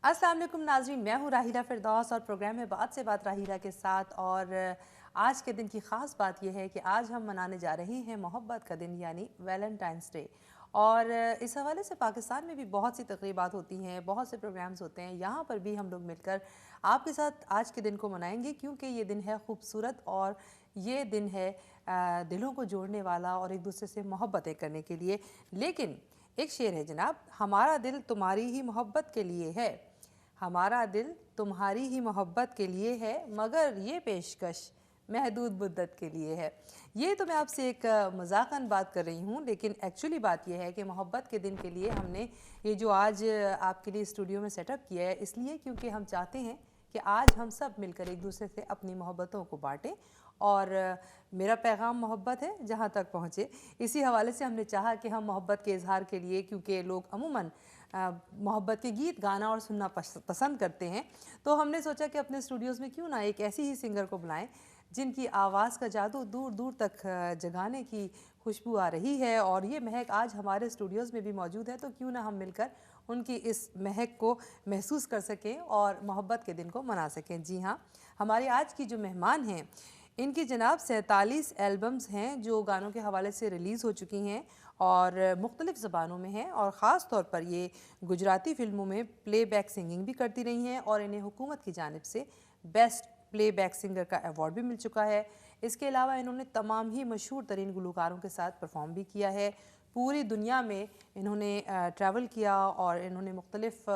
अस्सलाम वालेकुम नाज़रीन, मैं हूँ राहिला फिरदौस और प्रोग्राम है बात से बात राहिला के साथ। और आज के दिन की ख़ास बात यह है कि आज हम मनाने जा रहे हैं मोहब्बत का दिन यानी वैलेंटाइंस डे। और इस हवाले से पाकिस्तान में भी बहुत सी तक़रीबात होती हैं, बहुत से प्रोग्राम्स होते हैं। यहाँ पर भी हम लोग मिलकर आपके साथ आज के दिन को मनाएंगे क्योंकि ये दिन है खूबसूरत और ये दिन है दिलों को जोड़ने वाला और एक दूसरे से मोहब्बतें करने के लिए। लेकिन एक शेर है जनाब, हमारा दिल तुम्हारी ही मोहब्बत के लिए है, हमारा दिल तुम्हारी ही मोहब्बत के लिए है, मगर ये पेशकश महदूद मुद्दत के लिए है। ये तो मैं आपसे एक मजाकन बात कर रही हूँ, लेकिन एक्चुअली बात यह है कि मोहब्बत के दिन के लिए हमने ये जो आज आपके लिए स्टूडियो में सेटअप किया है इसलिए क्योंकि हम चाहते हैं कि आज हम सब मिलकर एक दूसरे से अपनी मोहब्बतों को बांटें और मेरा पैगाम मोहब्बत है जहाँ तक पहुँचे। इसी हवाले से हमने चाहा कि हम मोहब्बत के इजहार के लिए, क्योंकि लोग अमूमन मोहब्बत के गीत गाना और सुनना पसंद करते हैं, तो हमने सोचा कि अपने स्टूडियोज़ में क्यों ना एक ऐसी ही सिंगर को बुलाएं जिनकी आवाज़ का जादू दूर दूर तक जगाने की खुशबू आ रही है। और ये महक आज हमारे स्टूडियोज़ में भी मौजूद है, तो क्यों ना हम मिलकर उनकी इस महक को महसूस कर सकें और मोहब्बत के दिन को मना सकें। जी हाँ, हमारे आज की जो मेहमान हैं इनकी जनाब 47 एल्बम्स हैं जो गानों के हवाले से रिलीज़ हो चुकी हैं और मुख्तलिफ़ ज़बानों में हैं। और ख़ास तौर पर ये गुजराती फ़िल्मों में प्लेबैक सिंगिंग भी करती रही हैं और इन्हें हुकूमत की जानिब से बेस्ट प्लेबैक सिंगर का अवार्ड भी मिल चुका है। इसके अलावा इन्होंने तमाम ही मशहूर तरीन गुलकारों के साथ परफॉर्म भी किया है। पूरी दुनिया में इन्होंने ट्रैवल किया और इन्होंने मुख्तलिफ़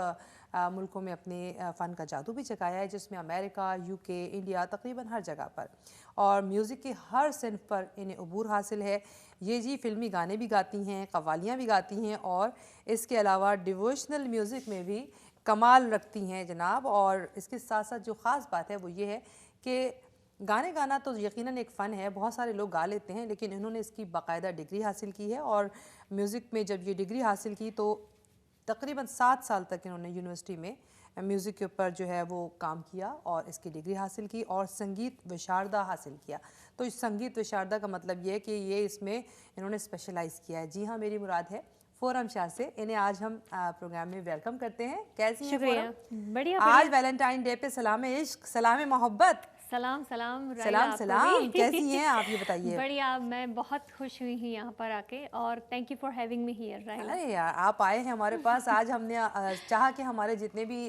मुल्कों में अपने फ़न का जादू भी चखाया है, जिसमें अमेरिका, यूके, इंडिया, तकरीबन हर जगह पर और म्यूज़िक के हर सिन्फ पर इन्हें अबूर हासिल है। ये जी फ़िल्मी गाने भी गाती हैं, कव्वालियाँ भी गाती हैं और इसके अलावा डिवोशनल म्यूज़िक में भी कमाल रखती हैं जनाब। और इसके साथ साथ जो ख़ास बात है वो ये है कि गाने गाना तो यकीनन एक फ़न है, बहुत सारे लोग गा लेते हैं, लेकिन इन्होंने इसकी बाकायदा डिग्री हासिल की है। और म्यूज़िक में जब ये डिग्री हासिल की तो तकरीबन 7 साल तक इन्होंने यूनिवर्सिटी में म्यूज़िक के ऊपर जो है वो काम किया और इसकी डिग्री हासिल की और संगीत विशारदा हासिल किया। तो इस संगीत विशारदा का मतलब ये है कि ये इसमें इन्होंने स्पेशलाइज़ किया है। जी हाँ, मेरी मुराद है फोरम शाह से। इन्हें आज हम प्रोग्राम में वेलकम करते हैं। कैसी हैं फोरम? बढ़िया। आज वैलेंटाइन डे पे सलाम इश्क, सलाम मोहब्बत। सलाम सलाम सलाम सलाम, कैसी हैं आप, ये बताइए। बढ़िया, मैं बहुत खुश हुई हूँ यहाँ पर आके और thank you for having me here. अरे यार, आप आए हैं हमारे पास। आज हमने चाहा कि हमारे जितने भी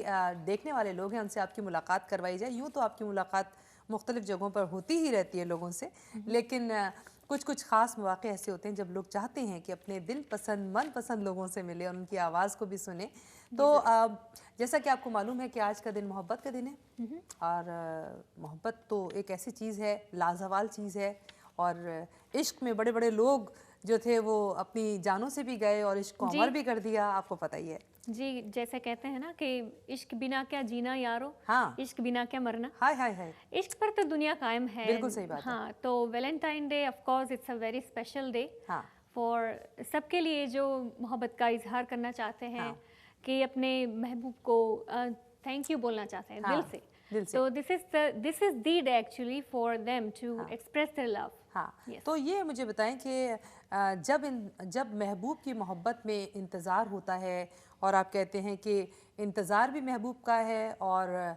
देखने वाले लोग हैं उनसे आपकी मुलाकात करवाई जाए। यूँ तो आपकी मुलाकात मुख्तलिफ जगहों पर होती ही रहती है लोगों से, लेकिन कुछ ख़ास मौक़े ऐसे होते हैं जब लोग चाहते हैं कि अपने दिल पसंद मन पसंद लोगों से मिले और उनकी आवाज़ को भी सुने। तो जैसा कि आपको मालूम है कि आज का दिन मोहब्बत का दिन है और मोहब्बत तो एक ऐसी चीज़ है, लाजवाल चीज़ है। और इश्क में बड़े बड़े लोग जो थे वो अपनी जानों से भी गए और इश्क को अमर भी कर दिया, आपको पता ही है जी। जैसे कहते हैं ना कि इश्क बिना क्या जीना यारो, हाँ, इश्क बिना क्या मरना। हाय हाय हाय, इश्क पर तो दुनिया कायम है। बिल्कुल सही बात है। हाँ, तो Valentine day of course it's a very special day for सबके लिए जो मोहब्बत का इजहार करना चाहते हैं कि अपने महबूब को थैंक यू बोलना चाहते हैं दिल से। तो this is the day actually for them to express their love. हाँ, तो ये मुझे बताएं कि जब महबूब की मोहब्बत में इंतज़ार होता है और आप कहते हैं कि इंतज़ार भी महबूब का है और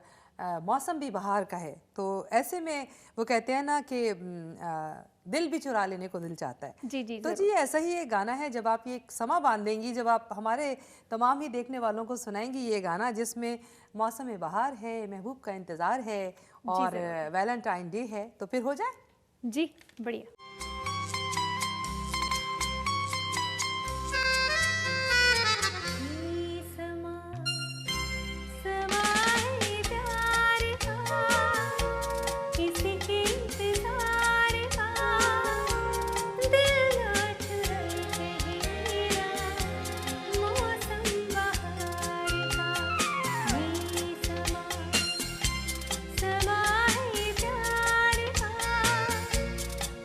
मौसम भी बहार का है, तो ऐसे में वो कहते हैं ना कि दिल भी चुरा लेने को दिल चाहता है। जी जी, तो जी ऐसा ही एक गाना है, जब आप ये समा बांधेंगी, जब आप हमारे तमाम ही देखने वालों को सुनाएंगी ये गाना जिसमें मौसम बहार है, महबूब का इंतज़ार है और वैलेंटाइन डे है, तो फिर हो जाए। जी बढ़िया।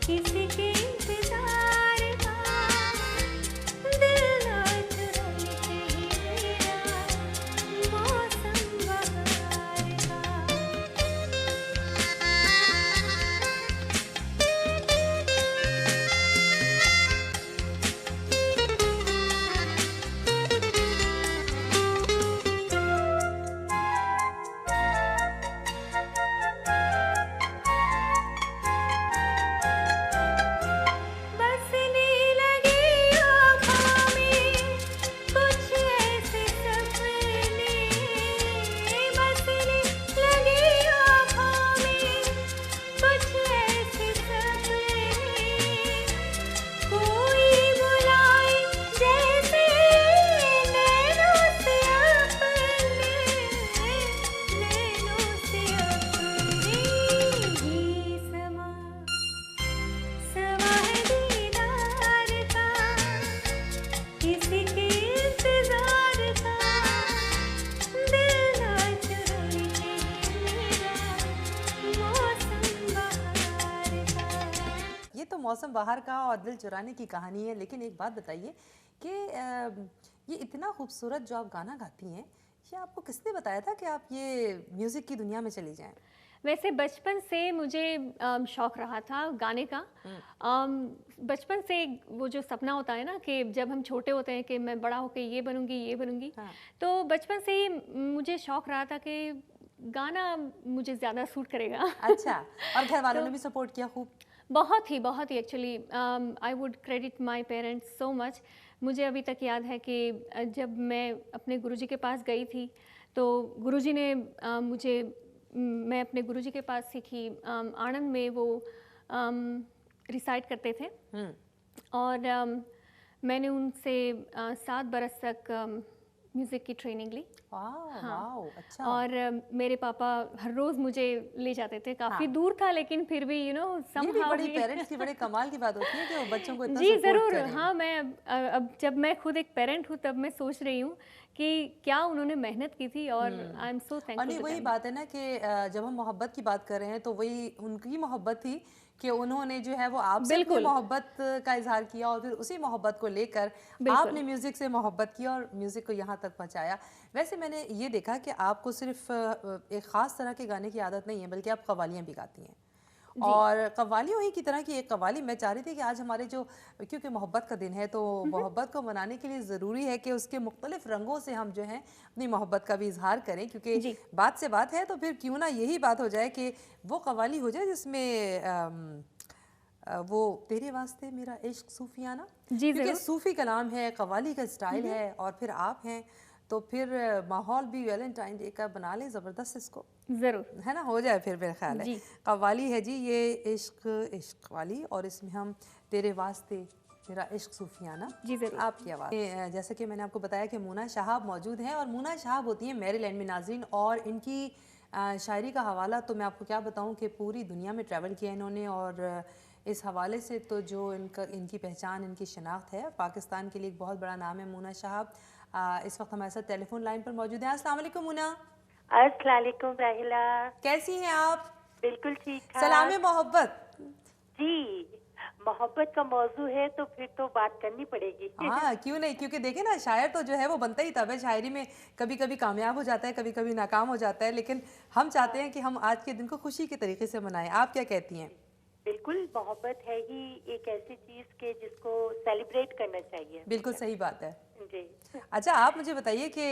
किसी मौसम बाहर का और दिल चुराने की कहानी है, लेकिन एक बात बताइए कि ये इतना खूबसूरत जो आप गाना गाती हैं, ये आपको किसने बताया था कि आप ये म्यूज़िक की दुनिया में चली जाएं? वैसे बचपन से मुझे शौक रहा था गाने का। बचपन से वो जो सपना होता है ना कि जब हम छोटे होते हैं कि मैं बड़ा होकर ये बनूंगी, ये बनूंगी। हाँ। तो बचपन से ही मुझे शौक रहा था कि गाना मुझे ज़्यादा सूट करेगा। अच्छा, और घर वालों तो ने भी सपोर्ट किया खूब? बहुत ही actually I would credit my parents so much. मुझे अभी तक याद है कि जब मैं अपने गुरुजी के पास गई थी, तो गुरुजी ने मैं अपने गुरुजी के पास सीखी। आनंद में वो रिसाइट करते थे और मैंने उनसे 7 बरस तक म्यूज़िक की ट्रेनिंग ली। वाह, हाँ, वाओ, अच्छा। और मेरे पापा हर रोज़ मुझे ले जाते थे। काफ़ी हाँ। दूर था, लेकिन फिर भी ये भी समहाउ बड़ी पेरेंट्स की बड़े कमाल की बात होती है कि वो बच्चों को इतना जी, सपोर्ट ज़रूर। करें। हाँ, मैं अब जब मैं खुद एक पेरेंट हूँ, तब मैं सोच रही हूँ कि क्या उन्होंने मेहनत की थी, और आई एम सो और थैंकफुल नहीं, टू वही देम। बात है ना कि जब हम मोहब्बत की बात कर रहे हैं तो वही उनकी मोहब्बत थी कि उन्होंने जो है वो आपसे अपनी बिल्कुल, मोहब्बत का इज़हार किया और फिर उसी मोहब्बत को लेकर बिल्कुल। आपने म्यूज़िक से मोहब्बत की और म्यूज़िक को यहाँ तक पहुँचाया। वैसे मैंने ये देखा कि आपको सिर्फ एक ख़ास तरह के गाने की आदत नहीं है, बल्कि आप कव्वालियाँ भी गाती हैं। जी। और कव्वालियों ही की तरह की एक कव्वाली मैं चाह रही थी कि आज हमारे जो, क्योंकि मोहब्बत का दिन है, तो मोहब्बत को मनाने के लिए ज़रूरी है कि उसके मुख्तलिफ रंगों से हम जो है अपनी मोहब्बत का भी इजहार करें, क्योंकि जी। बात से बात है, तो फिर क्यों ना यही बात हो जाए कि वो कव्वाली हो जाए जिसमें वो तेरे वास्ते मेरा इश्क सूफियाना, जी, क्योंकि ज़रूर। सूफ़ी कलाम है, कव्वाली का स्टाइल है और फिर आप हैं, तो फिर माहौल भी वैलेंटाइन डे का बना लें ज़बरदस्त इसको, ज़रूर। है ना, हो जाए फिर मेरा ख्याल है। जी। कव्वाली है जी ये, इश्क इश्क वाली, और इसमें हम तेरे वास्ते मेरा इश्क सूफियाना, जी, ज़रूर। आपकी आवाज़ में। जैसे कि मैंने आपको बताया कि मूना शहाब मौजूद हैं, और मूना शहाब होती हैं मैरीलैंड में नाज़रीन, और इनकी शायरी का हवाला तो मैं आपको क्या बताऊं कि पूरी दुनिया में ट्रैवल किया इन्होंने, और इस हवाले से तो जो इनकी पहचान, इनकी शनाख्त है, पाकिस्तान के लिए एक बहुत बड़ा नाम है मूना शहाब। इस वक्त हमारे साथ टेलीफोन लाइन पर मौजूद है। अस्सलाम वालेकुम मूना। अस्सलाम वालेकुम राहिला। कैसी हैं आप? बिल्कुल ठीक ठाक। सलाम मोहब्बत। जी, मोहब्बत का मौजू है तो फिर तो बात करनी पड़ेगी। हाँ, क्यों नहीं, क्योंकि देखिए ना, शायर तो जो है वो बनता ही तब है, शायरी में कभी कभी कामयाब हो जाता है, कभी कभी नाकाम हो जाता है, लेकिन हम चाहते हैं कि हम आज के दिन को खुशी के तरीके से मनाएं। आप क्या कहती हैं? बिल्कुल, मोहब्बत है ही एक ऐसी चीज के जिसको सेलिब्रेट करना चाहिए। बिल्कुल सही बात है। जी। अच्छा, आप मुझे बताइए कि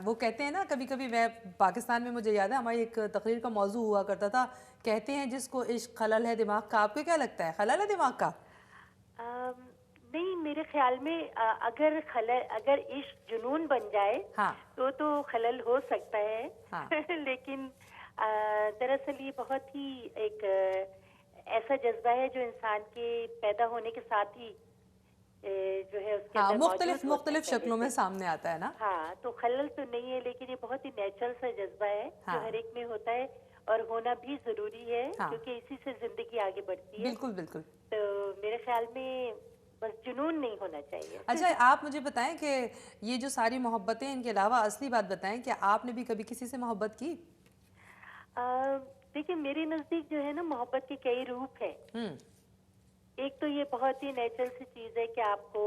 वो कहते हैं ना, कभी कभी मैं पाकिस्तान में, मुझे याद है हमारी एक तकरीर का मौजू हुआ करता था, कहते हैं जिसको इश्क खलल है दिमाग का। आपको क्या लगता है, खलल है दिमाग का? नहीं, मेरे ख्याल में अगर इश्क जुनून बन जाए, हाँ, तो खलल हो सकता है। हाँ। लेकिन दरअसल ये बहुत ही एक ऐसा जज्बा है जो इंसान के पैदा होने के साथ ही जो है उसके हाँ, अंदर मुख्तलिफ शक्लों में सामने आता है ना। हाँ, तो खलल तो नहीं है, लेकिन ये बहुत ही नेचुरल सा जज्बा है। हाँ। जो हर एक में होता है और होना भी जरूरी है। हाँ। क्योंकि इसी से जिंदगी आगे बढ़ती है। बिल्कुल बिल्कुल। तो मेरे ख्याल में बस जुनून नहीं होना चाहिए। अच्छा, आप मुझे बताएं कि ये जो सारी मोहब्बतें, इनके अलावा असली बात बताएं कि आपने भी कभी किसी से मोहब्बत की? देखिए, मेरे नजदीक जो है ना, मोहब्बत के कई रूप है। एक तो ये बहुत ही नेचुरल सी चीज है कि आपको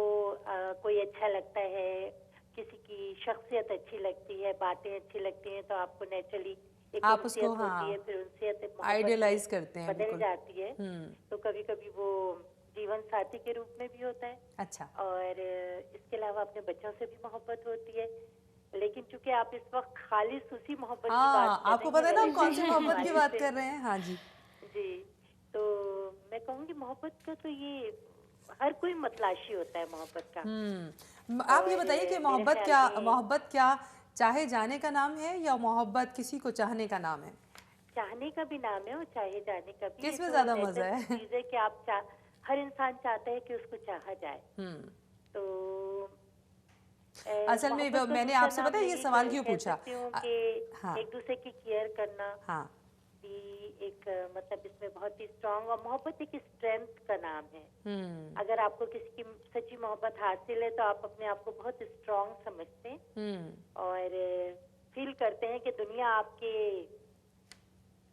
कोई अच्छा लगता है, किसी की शख्सियत अच्छी लगती है, बातें अच्छी लगती हैं, तो आपको नेचुरली एक आप उसको, उनसियत होती है, फिर उनसियत आइडियलाइज करते हैं, बदल बिल्कुल जाती है। तो कभी कभी वो जीवन साथी के रूप में भी होता है। अच्छा। और इसके अलावा अपने बच्चों से भी मोहब्बत होती है। लेकिन चूंकि आप इस वक्त खालिस उसी मोहब्बत की बात कर आपको पता है ना हम कौन सी मोहब्बत की बात से। कर रहे हैं। हाँ जी। जी, तो मैं कहूँगी मोहब्बत का तो ये हर कोई मतलाशी होता है मोहब्बत का। आप ये बताइए कि मोहब्बत क्या चाहे जाने का नाम है, या मोहब्बत किसी को चाहने का नाम है? चाहने का भी नाम है और चाहे जाने का भी। किसमें ज्यादा मजा है? चीज है कि आप हर इंसान चाहता है कि उसको चाहा जाए। तो असल में मैंने आपसे पता है ये सवाल क्यों पूछा कि एक दूसरे की केयर करना भी एक मतलब इसमें बहुत ही स्ट्रांग, और मोहब्बत एक स्ट्रेंथ का नाम है। अगर आपको किसी की सच्ची मोहब्बत हासिल है तो आप अपने आप को बहुत स्ट्रांग समझते हैं और फील करते हैं कि दुनिया आपके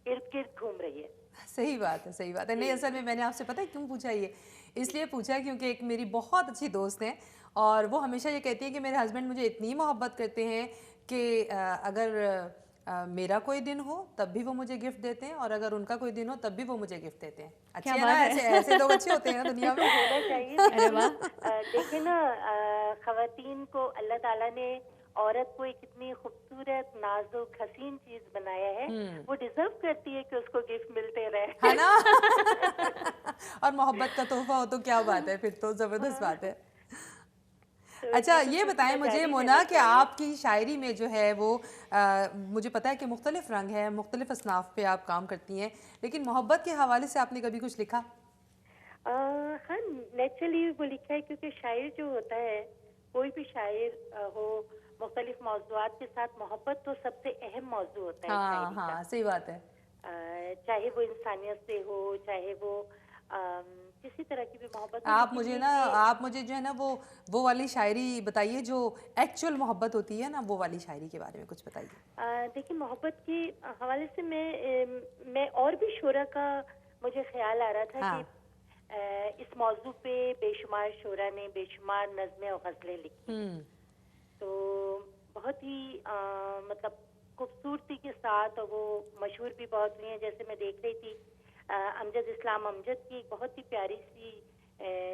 इर्द गिर्द घूम रही है। सही बात है, सही बात है। नहीं, असल में मैंने आपसे पता है क्यों पूछा ये, इसलिए पूछा क्योंकि एक मेरी बहुत अच्छी दोस्त है और वो हमेशा ये कहती है कि मेरे हस्बैंड मुझे इतनी मोहब्बत करते हैं कि अगर मेरा कोई दिन हो तब भी वो मुझे गिफ्ट देते हैं और अगर उनका कोई दिन हो तब भी वो मुझे गिफ्ट देते हैं। अच्छे है ना, ऐसे ऐसे लोग अच्छे होते हैं ना दुनिया में। होना चाहिए। देखे ना, खवातीन को अल्लाह ताला ने औरत को एक इतनी खूबसूरत नाजुक हसीन चीज बनाया है, वो डिजर्व करती है कि उसको गिफ्ट मिलते रहे, है ना। और मोहब्बत का तोहफा हो तो क्या बात है, फिर तो जबरदस्त बात है। अच्छा, ये बताएं मुझे मोना कि आपकी शायरी में जो है वो मुझे पता है कि मुख्तलिफ रंग है, मुख्तलिफ असनाफ पे आप काम करती हैं, लेकिन मोहब्बत के हवाले से आपने कभी कुछ लिखा? हाँ, नेचुरली वो लिखा है, क्योंकि शायर जो होता है, कोई भी शायर हो, मुख्तलिफ मौज़ूआत के साथ मोहब्बत तो सबसे अहम मौजू होता है। हाँ हाँ, सही बात है। चाहे वो इंसानियत से हो, चाहे वो किसी तरह की भी मोहब्बत। आप मुझे जो है ना वो वाली शायरी बताइए जो एक्चुअल मोहब्बत होती है ना, वो वाली शायरी के बारे में कुछ बताइए। देखिए, मोहब्बत के हवाले से मैं और भी शोरा का मुझे ख्याल आ रहा था। हाँ। कि इस मौजू पे बेशुमार शोरा ने बेशुमार नज़में और गज़लें लिखी, तो बहुत ही मतलब खूबसूरती के साथ, और वो मशहूर भी बहुत हुई हैं। जैसे मैं देख रही थी अमजद इस्लाम अमजद की एक बहुत ही प्यारी सी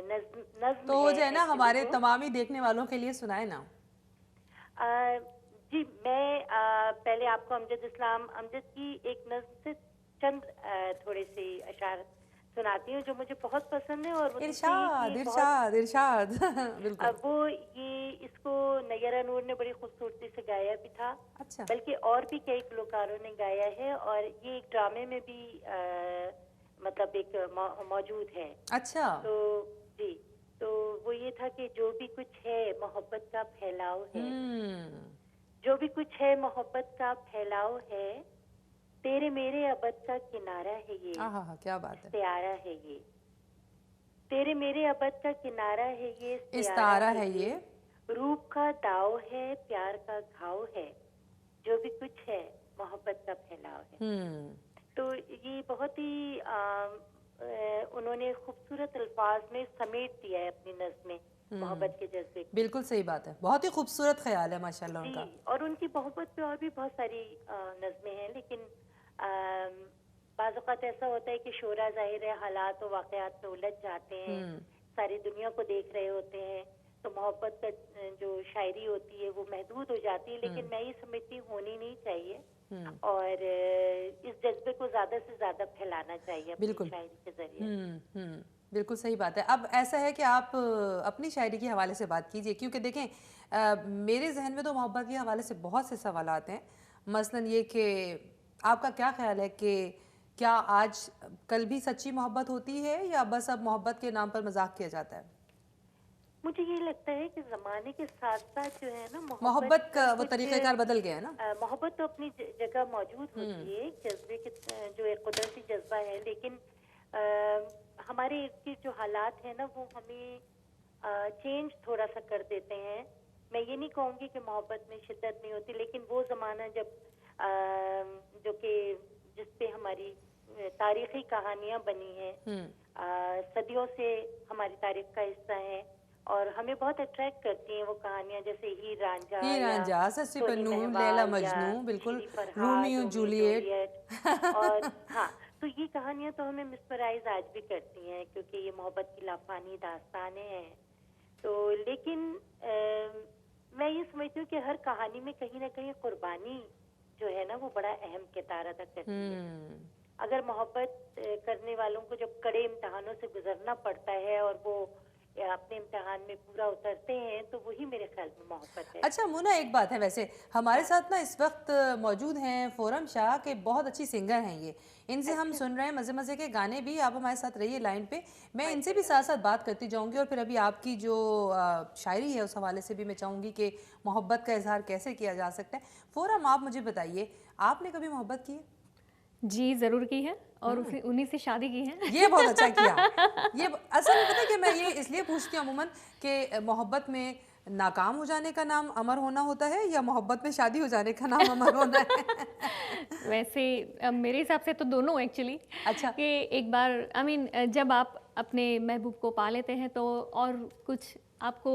नज़्म तो जो है ना हमारे तमाम ही देखने वालों के लिए सुनाए ना। जी, मैं पहले आपको अमजद इस्लाम अमजद की एक नज़्म से चंद थोड़े से अशार सुनाती हूँ जो मुझे बहुत पसंद है। और इरशाद इरशाद इरशाद। बिल्कुल। वो इसको नय्यरा नूर ने बड़ी खूबसूरती से गाया भी था। अच्छा। बल्कि और भी कई गुलकारों ने गाया है, और ये एक ड्रामे में भी मतलब एक मौजूद है। अच्छा। तो जी, तो वो ये था कि जो भी कुछ है मोहब्बत का फैलाव है, जो भी कुछ है मोहब्बत का फैलाव है, तेरे मेरे अबद का किनारा है ये। क्या बात है, प्यारा है ये, तेरे मेरे अबद का किनारा है ये, इस्तारा है ये, रूप का दाव है, प्यार का घाव है, जो भी कुछ है मोहब्बत का फैलाव है। तो ये बहुत ही उन्होंने खूबसूरत अल्फाज में समेट दिया है अपनी नज़्म में मोहब्बत के जज्बे। बिल्कुल सही बात है, बहुत ही खूबसूरत ख्याल है माशाल्लाह उनका। और उनकी मोहब्बत पे और भी बहुत सारी नज़्में हैं, लेकिन बाज़ औक़ात ऐसा होता है कि शोरा ज़ाहिर है हालात और वाक़यात में उलझ जाते हैं, सारी दुनिया को देख रहे होते हैं, तो मोहब्बत का जो शायरी होती है वो महदूद हो जाती है। लेकिन मैं ये समझती होनी नहीं चाहिए, और इस जज्बे को ज़्यादा से ज़्यादा फैलाना चाहिए अपनी शायरी के ज़रिए। बिल्कुल सही बात है। अब ऐसा है कि आप अपनी शायरी के हवाले से बात कीजिए, क्योंकि देखें मेरे जहन में तो मोहब्बत के हवाले से बहुत से सवालात हैं। मसलन ये कि आपका क्या ख्याल है कि क्या आज कल भी सच्ची मोहब्बत होती है या बस अब मोहब्बत के नाम पर मजाक किया जाता है? मुझे ये लगता है कि ज़माने के साथ साथ जो है ना मोहब्बत का वो तरीक़ेकार बदल गया है ना। मोहब्बत तो अपनी जगह मौजूद होती है, जज्बे के जो एक कुदरती जज्बा है, लेकिन हमारे के जो हालात हैं ना वो हमें चेंज थोड़ा सा कर देते हैं। मैं ये नहीं कहूँगी कि मोहब्बत में शिद्दत नहीं होती, लेकिन वो ज़माना जब जो कि जिस पे हमारी तारीखी कहानियाँ बनी हैं, सदियों से हमारी तारीख का हिस्सा है, और हमें बहुत अट्रैक्ट करती हैं वो कहानियाँ, जैसे हीर रांझा, सस्सी पन्नू, लैला मजनू, बिल्कुल रोमियो जूलियट। और हाँ, तो ये कहानियाँ तो हमें मिसमराइज आज भी करती हैं, क्योंकि ये मोहब्बत की लाफानी दास्तानें हैं। तो लेकिन मैं ये समझती हूँ कि हर कहानी में कहीं ना कहीं कुर्बानी जो है ना वो बड़ा अहम किरदार अदा करती है। अगर मोहब्बत करने वालों को जब कड़े इम्तिहानों से गुजरना पड़ता है और वो अपने इम्तिहान में पूरा उतरते हैं, तो वही मेरे ख्याल में मोहब्बत है। अच्छा मुना, एक बात है, वैसे हमारे साथ ना इस वक्त मौजूद हैं फोरम शाह के, बहुत अच्छी सिंगर हैं ये, इनसे हम सुन रहे हैं मज़े मज़े के गाने भी। आप हमारे साथ रहिए लाइन पे, मैं इनसे भी साथ साथ बात करती जाऊंगी, और फिर अभी आपकी जो शायरी है उस हवाले से भी मैं चाहूँगी कि मोहब्बत का इजहार कैसे किया जा सकता है। फोरम, आप मुझे बताइए, आपने कभी मोहब्बत की है? जी ज़रूर की है, और उन्हीं से शादी की है। ये बहुत अच्छा किया। ये असल में पता है कि मैं ये इसलिए पूछती हूँ अमूमन कि मोहब्बत में नाकाम हो जाने का नाम अमर होना होता है या मोहब्बत में शादी हो जाने का नाम अमर होना है? वैसे मेरे हिसाब से तो दोनों एक्चुअली। अच्छा। कि एक बार जब आप अपने महबूब को पा लेते हैं तो और कुछ आपको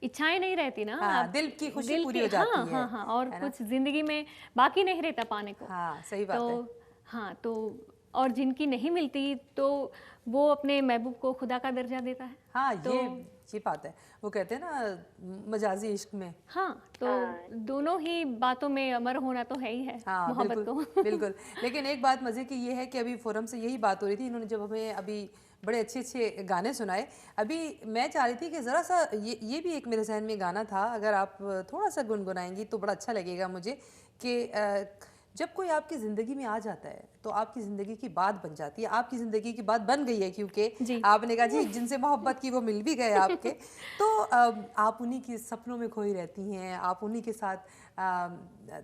इच्छाएं नहीं रहती ना। हाँ, दिल की खुशी पूरी हो हाँ जाती है। हाँ हाँ, और कुछ जिंदगी में बाकी नहीं रहता पाने को। हाँ, सही बात है। हाँ, तो और जिनकी नहीं मिलती तो वो अपने महबूब को खुदा का दर्जा देता है। हाँ, तो ये बात है। वो कहते हैं ना मजाजी इश्क में। हाँ, तो दोनों ही बातों में अमर होना तो है ही है। हाँ, मोहब्बत तो बिल्कुल। लेकिन एक बात मजे की ये है कि अभी फोरम से यही बात हो रही थी, इन्होंने जब हमें अभी बड़े अच्छे अच्छे गाने सुनाए, अभी मैं चाह रही थी कि ज़रा सा ये भी एक मेरे जहन में गाना था, अगर आप थोड़ा सा गुनगुनाएंगी तो बड़ा अच्छा लगेगा मुझे कि जब कोई आपकी ज़िंदगी में आ जाता है तो आपकी ज़िंदगी की बात बन जाती है। आपकी ज़िंदगी की बात बन गई है क्योंकि आपने कहा जी जिनसे मोहब्बत की वो मिल भी गए आपके, तो आप उन्हीं के सपनों में खोई रहती हैं, आप उन्हीं के साथ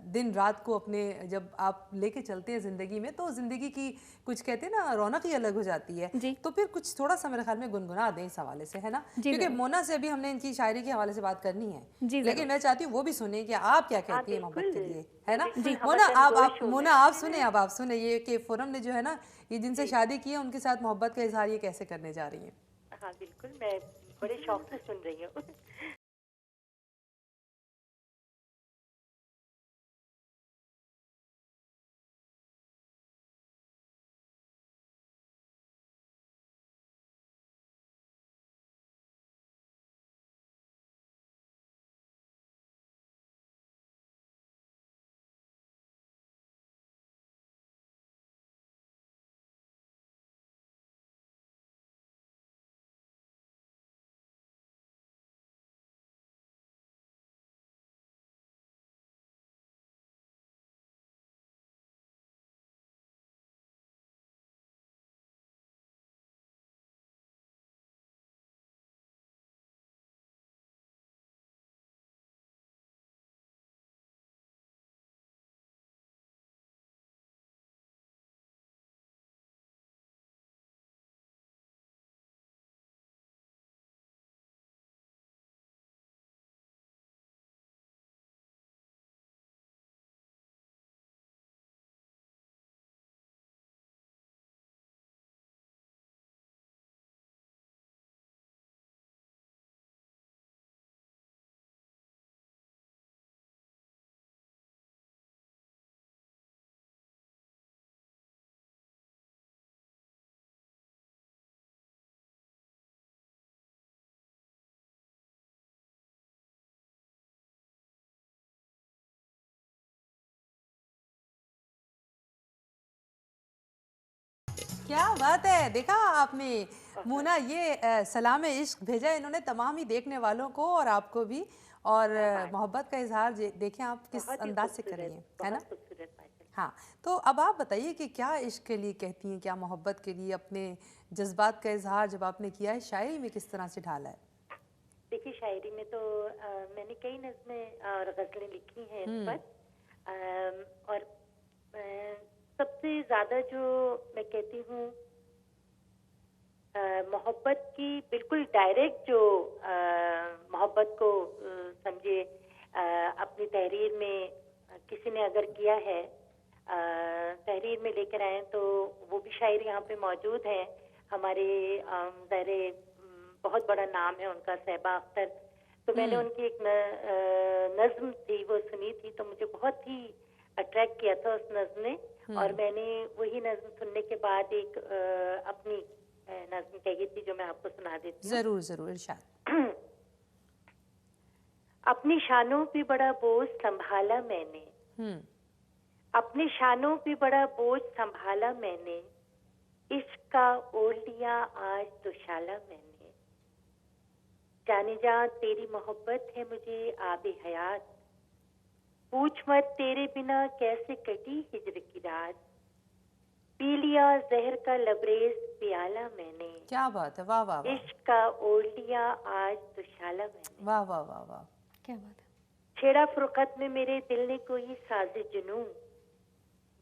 दिन रात को अपने जब आप लेके चलते हैं ज़िंदगी में तो ज़िंदगी की कुछ कहते हैं ना रौनक ही अलग हो जाती है। तो फिर कुछ थोड़ा सा मेरे ख्याल में गुनगुना दें इस हवाले से, है ना? क्योंकि मोना से अभी हमने इनकी शायरी के हवाले से बात करनी है, लेकिन मैं चाहती हूँ वो भी सुने कि आप क्या कहती है मोहब्बत के लिए, है ना? मोना आप सुने ये कि फोरम ने जो है ना ये जिनसे शादी की है उनके साथ मोहब्बत का इजहार ये कैसे करने जा रही है। हाँ बिल्कुल, मैं बड़े शौक से सुन रही हूँ। क्या बात है, देखा आपने मोना, ये सलाम इश्क भेजा इन्होंने तमाम ही देखने वालों को और आपको भी, और मोहब्बत का इजहार देखें आप किस अंदाज से कर रही हैं, है ना? हाँ, तो अब आप बताइए कि क्या इश्क के लिए कहती हैं, क्या मोहब्बत के लिए अपने जज्बात का इजहार जब आपने किया है शायरी में किस तरह से ढाला है? देखिए, शायरी में तो मैंने कई नज़्में और गज़लें लिखी हैं इस पर, और सबसे ज़्यादा जो मैं कहती हूँ मोहब्बत की, बिल्कुल डायरेक्ट जो मोहब्बत को समझे अपनी तहरीर में किसी ने अगर किया है, तहरीर में लेकर आए तो वो भी शायर यहाँ पे मौजूद है। हमारे ज़ाहिर बहुत बड़ा नाम है उनका, सहबा अख्तर। तो मैंने उनकी एक नज़्म थी वो सुनी थी, तो मुझे बहुत ही अट्रैक्ट किया था उस नज़्म ने, और मैंने वही नज़्म सुनने के बाद एक अपनी नज़्म कही थी जो मैं आपको सुना देती हूँ। जरूर जरूर, इरशाद। अपनी शानों पे बड़ा बोझ संभाला मैंने, अपने शानों पे बड़ा बोझ संभाला मैंने, इश्क का ओढ़ लिया आज तो शाला मैंने। जाने जा तेरी मोहब्बत है मुझे आबे हयात, पूछ मत तेरे बिना कैसे कटी हिज्र की रात। पी लिया जहर का लबरेज प्याला मैंने, क्या बात है, वाह वाह वाह। इश्क का ओढ़ लिया आज तो शाला मैंने। वाह वाह वाह वाह, क्या बात है। छेड़ा फुरकत में मेरे दिल ने कोई साज़े जुनूं,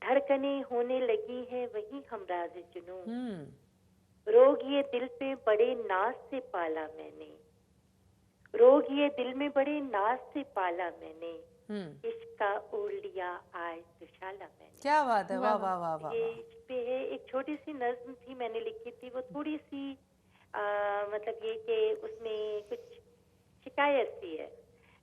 धड़कने होने लगी है वही हमराज़े जुनूं। रोग ये दिल पे बड़े नाज से पाला मैंने, रोग ये दिल में बड़े नाज से पाला मैंने, इश्क का ओढ़ लिया आज दुशाला मैंने। क्या बात है, वाह वाह वाह वाह। ये इस पे है, एक छोटी सी नज्म थी मैंने लिखी थी, वो थोड़ी सी मतलब ये कि उसमें कुछ शिकायत सी है,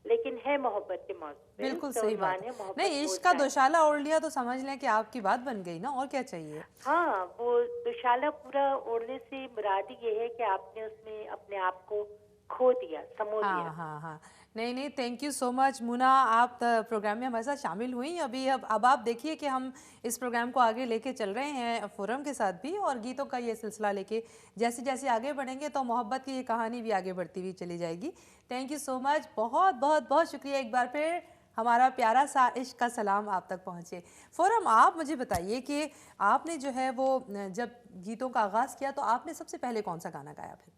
लेकिन है मोहब्बत के मौजूद पे। बिल्कुल सही बात है। नहीं, इश्क का दुशाला ओढ़ लिया तो समझ लें कि आपकी बात बन गई ना, और क्या चाहिए। हाँ, वो दुशाला पूरा ओढ़ने से मुराद ये है कि आपने उसमें अपने आप को खो दिया, समो दिया। हाँ हाँ, नहीं नहीं, थैंक यू सो मच मुना, आप प्रोग्राम में हमारे साथ शामिल हुई अभी। अब आप देखिए कि हम इस प्रोग्राम को आगे लेके चल रहे हैं फोरम के साथ भी, और गीतों का ये सिलसिला लेके जैसे जैसे आगे बढ़ेंगे तो मोहब्बत की ये कहानी भी आगे बढ़ती हुई चली जाएगी। थैंक यू सो मच, बहुत बहुत बहुत शुक्रिया एक बार फिर, हमारा प्यारा सा इश्क का सलाम आप तक पहुँचे। फोरम, आप मुझे बताइए कि आपने जो है वो जब गीतों का आगाज़ किया तो आपने सबसे पहले कौन सा गाना गाया? फिर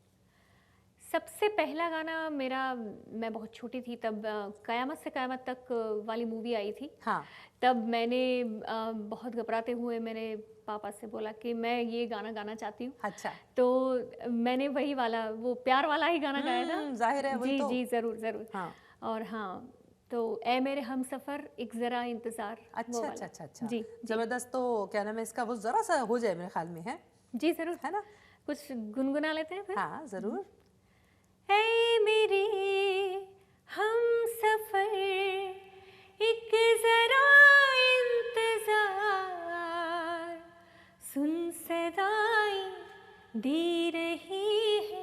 सबसे पहला गाना मेरा, मैं बहुत छोटी थी तब, कयामत से कयामत तक वाली मूवी आई थी। हाँ। तब मैंने बहुत घबराते हुए मैंने पापा से बोला कि मैं ये गाना गाना चाहती हूँ। अच्छा। तो मैंने वही वाला, वो प्यार वाला ही गाना गाया था। जाहिर है, वही जी तो। जी, ज़रूर ज़रूर। हाँ। और हाँ, तो ए मेरे हम सफ़र एक ज़रा इंतज़ार। अच्छा अच्छा अच्छा अच्छा, जी, ज़बरदस्त। तो क्या नाम है इसका, वो ज़रा सा हो जाए मेरे ख्याल में, है जी ज़रूर, है ना? कुछ गुनगुना लेते हैं फिर। हाँ ज़रूर। ऐ मेरे हम सफर एक जरा इंतजार, सुन सदाएं दे रही है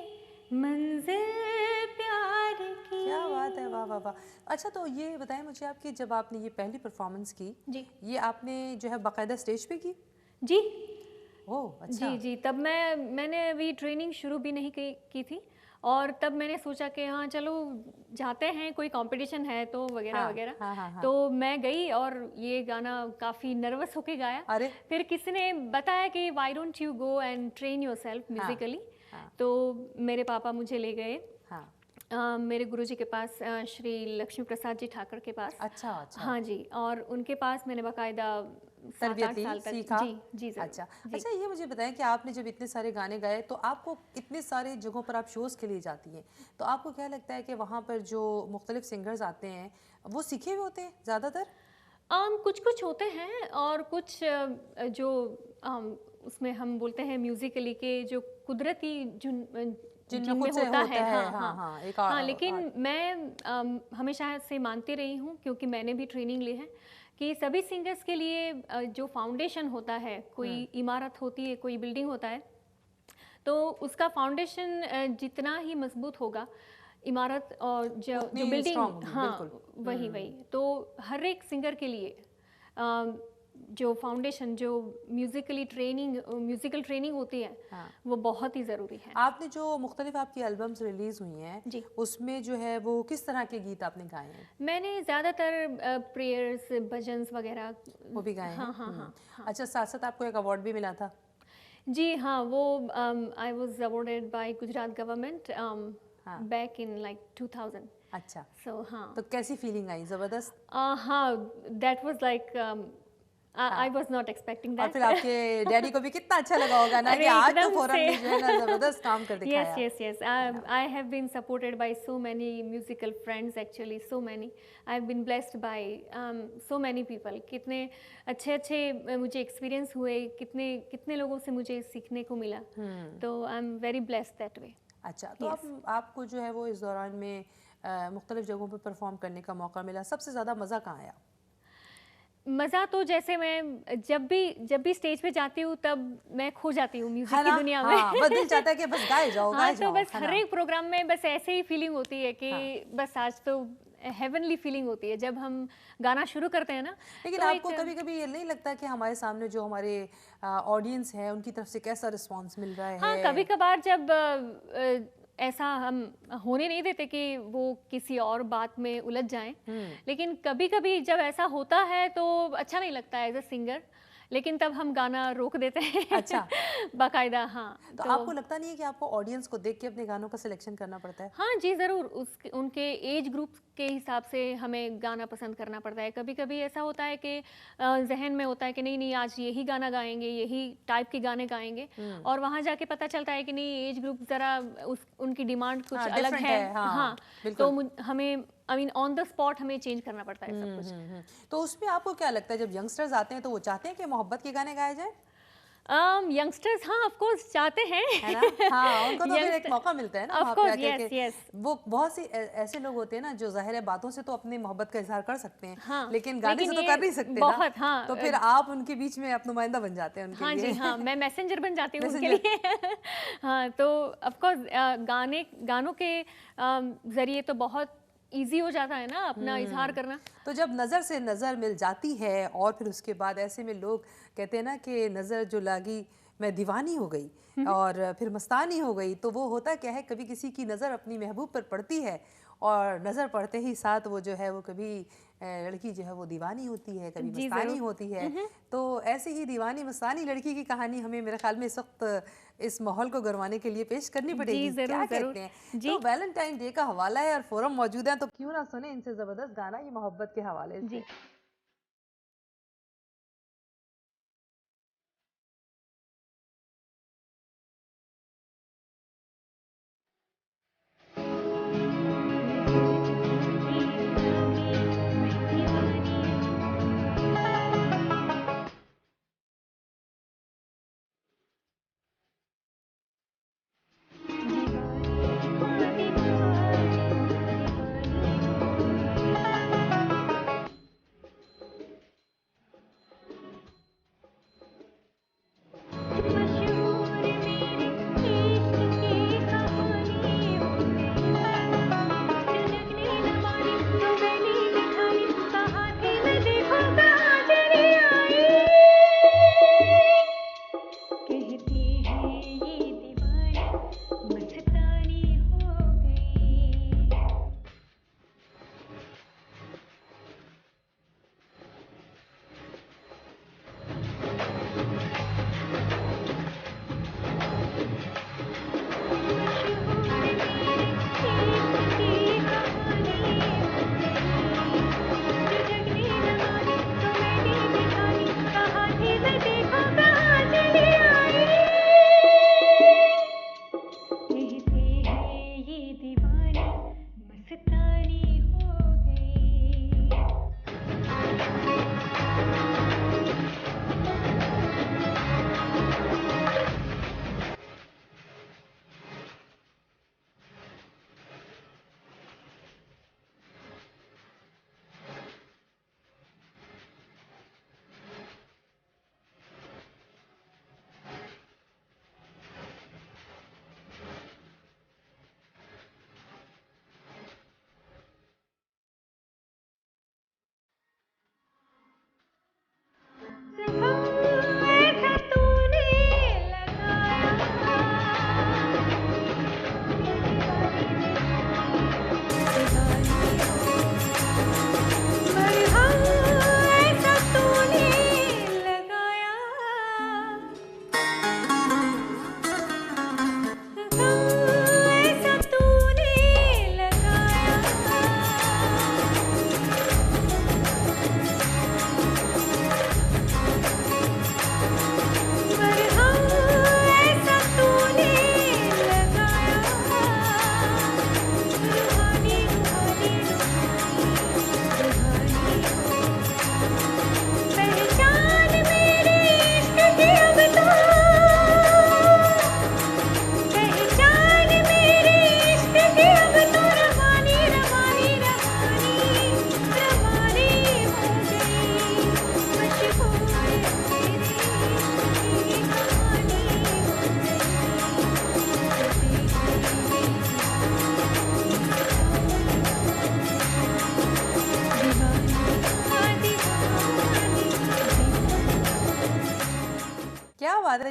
मंजिल प्यार की। क्या बात है, वाह वाह वाह। अच्छा, तो ये बताएं मुझे आपकी, जब आपने ये पहली परफॉर्मेंस की जी, ये आपने जो है बाकायदा स्टेज पे की? जी ओह अच्छा। जी जी, तब मैंने अभी ट्रेनिंग शुरू भी नहीं की थी, और तब मैंने सोचा कि हाँ चलो जाते हैं, कोई कंपटीशन है तो वगैरह हाँ, वगैरह। हाँ, हाँ, हाँ। तो मैं गई और ये गाना काफ़ी नर्वस होके गाया। अरे, फिर किसी ने बताया कि why don't you go and train yourself Musically. तो मेरे पापा मुझे ले गए मेरे गुरुजी के पास, श्री लक्ष्मी प्रसाद जी ठाकर के पास। अच्छा अच्छा। हाँ जी, और उनके पास मैंने बाकायदा 7-8 साल तक सीखा। जी जी ज़रूर। अच्छा अच्छा, ये मुझे बताएं कि आपने जब इतने सारे गाने गाए तो आपको इतने सारे जगहों पर आप शोज़ के लिए जाती हैं, तो आपको क्या लगता है कि वहाँ पर जो मुख्तलिफ सिंगर्स आते हैं वो सीखे हुए होते हैं ज़्यादातर? कुछ कुछ होते हैं, और कुछ जो उसमें हम बोलते हैं म्यूजिकली के जो कुदरती जिनमें होता है। हाँ, लेकिन मैं हमेशा से मानती रही हूँ, क्योंकि मैंने भी ट्रेनिंग ली है, कि सभी सिंगर्स के लिए जो फाउंडेशन होता है, कोई इमारत होती है, कोई बिल्डिंग होता है, तो उसका फाउंडेशन जितना ही मजबूत होगा, इमारत और जो बिल्डिंग, हाँ वही। तो हर एक सिंगर के लिए जो फाउंडेशन, जो म्यूजिकल ट्रेनिंग होती है, वो बहुत ही ज़रूरी है। आपने जो मुख्तलिफ आपकी एल्बम्स रिलीज़ हुई हैं उसमें जो है वो किस तरह के गीत आपने गाए हैं? मैंने ज़्यादातर प्रेयर्स, भजन्स वगैरह वो भी गाए हैं। हाँ। अच्छा, साथ साथ आपको एक अवार्ड भी मिला था? जी हाँ, वो I was awarded bye Gujarat government back in like 2000। अच्छा, सो हाँ, तो कैसी फीलिंग आई? ज़बरदस्त। हाँ, that was like I was not expecting that. और फिर आपके डैडी को भी कितना अच्छा लगा होगा ना कि आज तो फोरम में जो है ना ज़बरदस्त काम कर दिखाया। Yes. I have been supported by so many musical friends, actually, so many. I've been blessed by so many people. कितने अच्छे मुझे एक्सपीरियंस हुए, कितने लोगों से मुझे सीखने को मिला। तो I'm very blessed that way. अच्छा, तो आपको जो है वो इस दौरान में मुख्तलिफ जगहों पर परफॉर्म करने का मौका मिला, सबसे ज़्यादा मज़ा कहाँ आया? मज़ा तो जैसे मैं जब भी स्टेज पे जाती हूँ तब मैं खो जाती हूँ म्यूजिक की दुनिया में। बस दिल चाहता है कि बस गाए जाओ। तो बस हर एक प्रोग्राम में बस ऐसे ही फीलिंग होती है कि बस आज तो हेवनली फीलिंग होती है जब हम गाना शुरू करते हैं ना। लेकिन तो आपको कभी-कभी ये नहीं लगता कि हमारे सामने जो हमारे ऑडियंस है उनकी तरफ से कैसा रिस्पॉन्स मिल रहा है? हाँ, कभी-कभार जब ऐसा हम होने नहीं देते कि वो किसी और बात में उलझ जाएं, लेकिन कभी-कभी जब ऐसा होता है तो अच्छा नहीं लगता है एज अ सिंगर, लेकिन तब हम गाना रोक देते हैं। अच्छा। बाकायदा, हाँ। तो आपको लगता नहीं है कि आपको ऑडियंस को देख के अपने गानों का सिलेक्शन करना पड़ता है? हाँ जी, ज़रूर। उनके एज ग्रुप के हिसाब से हमें गाना पसंद करना पड़ता है। कभी-कभी ऐसा होता है कि ज़हन में होता है कि नहीं आज यही गाना गाएँगे, यही टाइप के गाने गाएँगे, और वहाँ जाके पता चलता है कि नहीं एज ग्रुप ज़रा उनकी डिमांड कुछ अलग है। हाँ, तो हमें ऑन द स्पॉट हमें चेंज करना पड़ता है सब कुछ। तो उसमें आपको क्या लगता है जब यंगस्टर्स आते हैं तो वो चाहते हैं कि मोहब्बत के गाने गाए जाएं? यंगस्टर्स हाँ ऑफ कोर्स चाहते हैं, है ना? हाँ, उनको तो फिर एक मौका मिलता है ना वहाँ पे आकर के। वो बहुत सी ऐसे लोग होते हैं ना जो ज़ाहिर है बातों से तो अपनी मोहब्बत का इज़हार कर सकते हैं, हाँ, लेकिन गाने से तो कर नहीं सकते बहुत, ना। हाँ, तो फिर आप उनके बीच में आप नुमाइंदा बन जाते हैं उनके हाँ लिए। जी, हाँ, मैं मैसेंजर बन जाती हूँ उनके लिए। हाँ, तो ऑफ कोर्स गानों के जरिए तो बहुत इजी हो जाता है ना अपना इजहार करना। तो जब नज़र से नज़र मिल जाती है और फिर उसके बाद ऐसे में लोग कहते हैं ना कि नज़र जो लागी मैं दीवानी हो गई और फिर मस्तानी हो गई, तो वो होता क्या है, कभी किसी की नज़र अपनी महबूब पर पड़ती है और नज़र पड़ते ही साथ वो जो है वो कभी लड़की जो है वो दीवानी होती है, कभी मस्तानी होती है। तो ऐसी ही दीवानी मस्तानी लड़की की कहानी हमें मेरे ख्याल में इस वक्त इस माहौल को गरमाने के लिए पेश करनी पड़ेगी। क्या कहते हैं? तो वैलेंटाइन डे का हवाला है और फोरम मौजूद है, तो क्यों ना सुने इनसे ज़बरदस्त गाना ये मोहब्बत के हवाले से।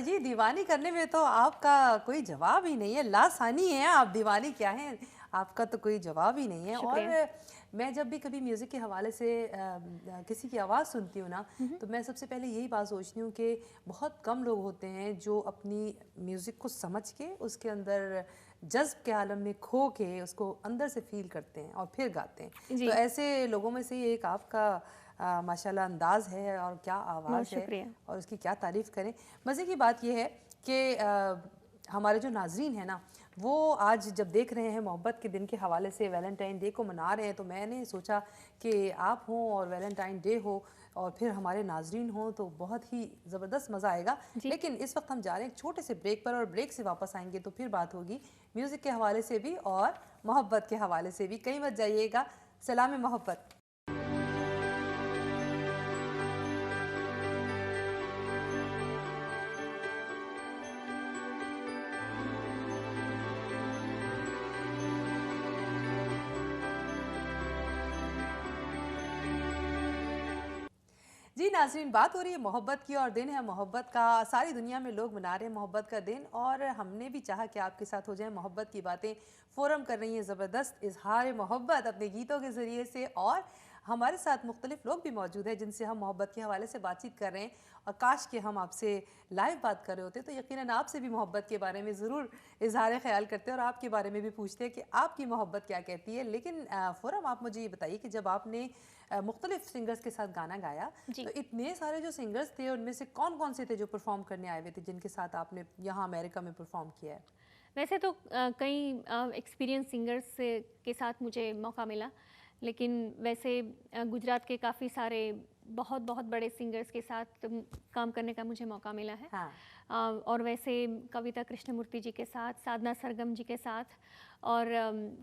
जी, दीवानी करने में तो आपका कोई जवाब ही नहीं है, लासानी है आप, दीवानी क्या है आपका तो कोई जवाब ही नहीं है। और मैं जब भी कभी म्यूज़िक के हवाले से किसी की आवाज़ सुनती हूँ ना, तो मैं सबसे पहले यही बात सोचती हूँ कि बहुत कम लोग होते हैं जो अपनी म्यूज़िक को समझ के उसके अंदर जज्ब के आलम में खो के उसको अंदर से फील करते हैं और फिर गाते हैं। तो ऐसे लोगों में से ही एक आपका माशाल्लाह अंदाज़ है और क्या आवाज़ है और उसकी क्या तारीफ़ करें। मज़े की बात यह है कि हमारे जो नाजरीन हैं ना, वो आज जब देख रहे हैं मोहब्बत के दिन के हवाले से वैलेंटाइन डे को मना रहे हैं, तो मैंने सोचा कि आप हों और वैलेंटाइन डे हो और फिर हमारे नाजरीन हों तो बहुत ही ज़बरदस्त मज़ा आएगा। लेकिन इस वक्त हम जा रहे हैं एक छोटे से ब्रेक पर और ब्रेक से वापस आएंगे तो फिर बात होगी म्यूज़िक के हवाले से भी और मोहब्बत के हवाले से भी। कहीं मत जाइएगा। सलाम मोहब्बत। जी नाज़रीन, बात हो रही है मोहब्बत की और दिन है मोहब्बत का। सारी दुनिया में लोग मना रहे हैं मोहब्बत का दिन और हमने भी चाहा कि आपके साथ हो जाए मोहब्बत की बातें। फ़ोरम कर रही हैं ज़बरदस्त इजहार मोहब्बत अपने गीतों के ज़रिए से और हमारे साथ मुख्तलिफ लोग भी मौजूद हैं जिनसे हम मोहब्बत के हवाले से बातचीत कर रहे हैं। और काश कि हम आपसे लाइव बात कर रहे होते तो यकीनन आपसे भी मोहब्बत के बारे में ज़रूर इजहार ख्याल करते और आपके बारे में भी पूछते हैं कि आपकी मोहब्बत क्या कहती है। लेकिन फ़ोरम, आप मुझे ये बताइए कि जब आपने मुख्तलिफ सिंगर्स के साथ गाना गाया तो इतने सारे जो सिंगर्स थे उनमें से कौन कौन से थे जो परफॉर्म करने आए हुए थे जिनके साथ आपने यहाँ अमेरिका में परफॉर्म किया है? वैसे तो कई एक्सपीरियंस सिंगर्स के साथ मुझे मौका मिला, लेकिन वैसे गुजरात के काफ़ी सारे बहुत बहुत बड़े सिंगर्स के साथ काम करने का मुझे मौका मिला है। और वैसे कविता कृष्णमूर्ति जी के साथ, साधना सरगम जी के साथ और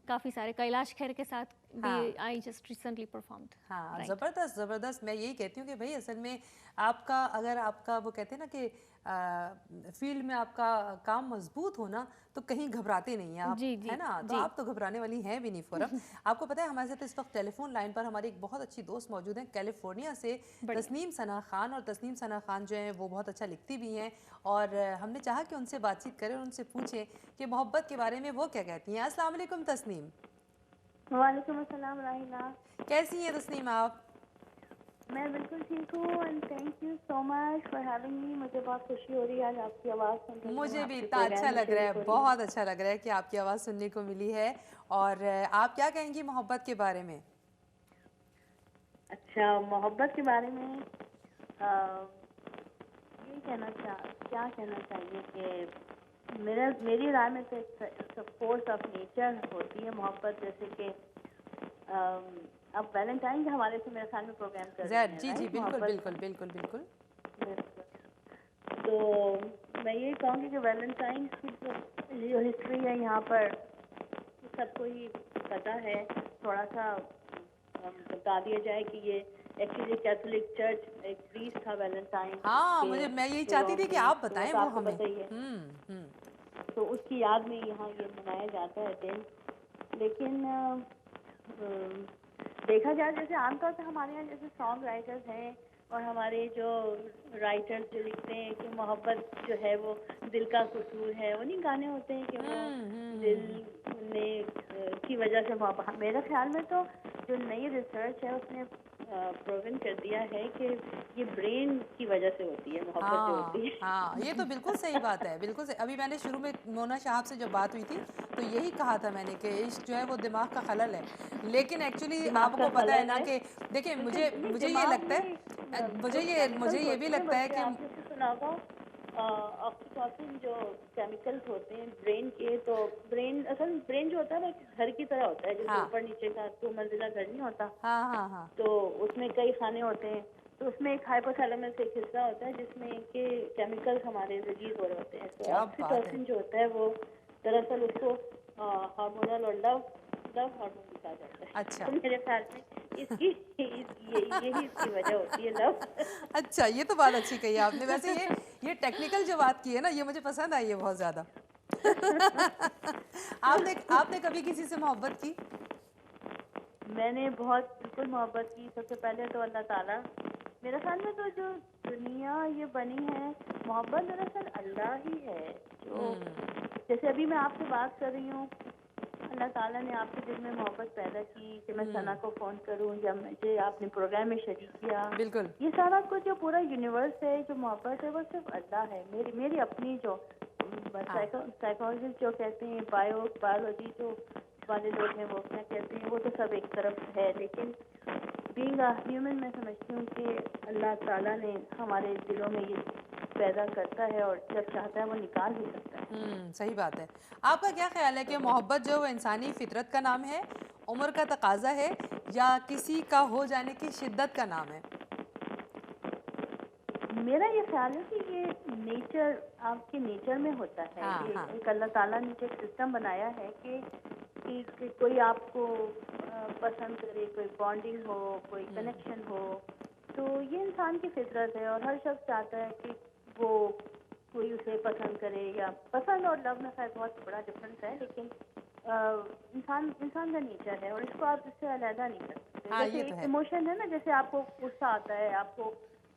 काफ़ी सारे कैलाश खेर के साथ भी आई जस्ट रिसेंटली परफॉर्म्ड। हाँ, ज़बरदस्त ज़बरदस्त। मैं यही कहती हूँ कि भाई असल में आपका अगर आपका वो कहते हैं ना कि फील्ड में आपका काम मजबूत हो ना तो कहीं घबराते नहीं हैं आप, है ना? तो आप तो घबराने वाली हैं भी नहीं फ़ोरम। आपको पता है हमारे साथ इस वक्त टेलीफोन लाइन पर हमारी एक बहुत अच्छी दोस्त मौजूद हैं कैलिफोर्निया से, तस्नीम सना खान। और तस्नीम सना खान जो है वो बहुत अच्छा लिखती भी हैं और हमने चाहा कि उनसे बातचीत करें और उनसे पूछें कि मोहब्बत के बारे में वो क्या कहती हैं। अस्सलाम वालेकुम तस्नीम। वालेकुम अस्सलाम राहिला। कैसी हैं तस्नीम आप? मैं बिल्कुल ठीक हूँ and thank you so much for having me. मुझे बहुत खुशी हो रही है आज आपकी आवाज़ सुनकर। मुझे भी इतना अच्छा लग रहा है, बहुत अच्छा लग रहा है कि आपकी आवाज़ सुनने को मिली है। और आप क्या कहेंगी मोहब्बत के बारे में? अच्छा, मोहब्बत के बारे में ये क्या कहना चाहिए कि मेरी राय में तो एक फोर्स ऑफ नेचर होती है मोहब्बत। जैसे कि अब वैलेंटाइन के हवाले से मेरे ख्याल में प्रोग्राम कर रहे हैं। जी जी बिल्कुल बिल्कुल बिल्कुल बिल्कुल। तो मैं ये कहूँगी कि वैलेंटाइन की जो हिस्ट्री है यहाँ पर सबको ही पता है। थोड़ा सा बता दिया जाए कि ये एक्चुअली कैथोलिक चर्च एक प्रीस्ट था वैलेंटाइन। हाँ, मैं यही चाहती थी कि आप बताएं वो हमें। बताइए। तो उसकी याद में यहाँ ये मनाया जाता है दिन। लेकिन देखा जाए जैसे आमतौर पर हमारे यहाँ जैसे सॉन्ग राइटर्स हैं और हमारे जो राइटर्स जो लिखते हैं कि मोहब्बत जो है वो दिल का कसूर है, वो नहीं गाने होते हैं कि वो दिल ने की वजह से मोहब्बत। मेरे ख्याल में तो जो नई रिसर्च है उसने प्रूवन कर दिया है कि ये ब्रेन की वजह से होती है मोहब्बत जो होती है। हाँ, ये तो बिल्कुल सही बात है, बिल्कुल सही। अभी मैंने शुरू में मोना शाहब से जब बात हुई थी तो यही कहा था मैंने कि इश्क जो है वो दिमाग का खलल है। लेकिन एक्चुअली आपको पता है ना कि देखिए मुझे ये लगता है, मुझे ये भी लगता है कि ऑक्सीटोसिन जो केमिकल्स होते हैं ब्रेन के, तो ब्रेन जो होता है ना घर की तरह होता है, जैसे ऊपर नीचे का 2 मंजिला घर नहीं होता। हाँ। तो उसमें कई खाने होते हैं, तो उसमें एक हाइपोथैलेमस एक हिस्सा होता है जिसमें के केमिकल्स हमारे रिलीज हो रहे होते हैं। तो ऑक्सीटोसिन जो होता है वो दरअसल उसको हार्मोनल और लव हार्मोन भी कहा जाता है। अच्छा। तो मेरे ख्याल में यही इसकी वजह होती है, लव। अच्छा, ये तो बात अच्छी कही आपने। वैसे ये टेक्निकल जो बात की है ना, ये मुझे पसंद आई है बहुत ज़्यादा। आपने कभी किसी से मोहब्बत की? मैंने बिल्कुल मोहब्बत की। सबसे पहले तो अल्लाह ताला, मेरे ख्याल में तो जो दुनिया ये बनी है मोहब्बत दरअसल अल्लाह ही है। जो जैसे अभी मैं आपसे बात कर रही हूँ, अल्लाह ताला ने आपके दिल में मोहब्बत पैदा की कि मैं सना को फ़ोन करूं या मुझे आपने प्रोग्राम में शरीक किया। बिल्कुल। ये सारा कुछ जो पूरा यूनिवर्स है, जो मोहब्बत है, वो सिर्फ अल्लाह है। मेरी अपनी जो साइकोलॉजिस्ट जो कहते हैं, बायोलॉजी जो वाले लोग हैं वो क्या कहते हैं, वो तो सब एक तरफ है, लेकिन बीइंग अ ह्यूमन मैं समझती हूँ कि अल्लाह ताला ने हमारे दिलों में ये पैदा करता है और जब चाहता है वो निकाल भी सकता है। सही बात है। आपका क्या ख्याल है कि मोहब्बत जो है इंसानी फितरत का नाम है, उम्र का तकाजा है, या किसी का हो जाने की शिद्दत का नाम है? मेरा ये ख्याल है कि ये नेचर, आपके नेचर में होता है। हाँ। एक अल्लाह ताला ने एक सिस्टम बनाया है कि कोई आपको पसंद करे, कोई बॉन्डिंग हो, कोई कनेक्शन हो, तो ये इंसान की फितरत है और हर शख्स चाहता है कि वो कोई उसे पसंद करे। या पसंद और लव में शायद बहुत बड़ा डिफरेंस है, लेकिन इंसान का नेचर है और इसको आप इससे अलग नहीं कर सकते। जैसे एक इमोशन है ना, जैसे आपको गुस्सा आता है, आपको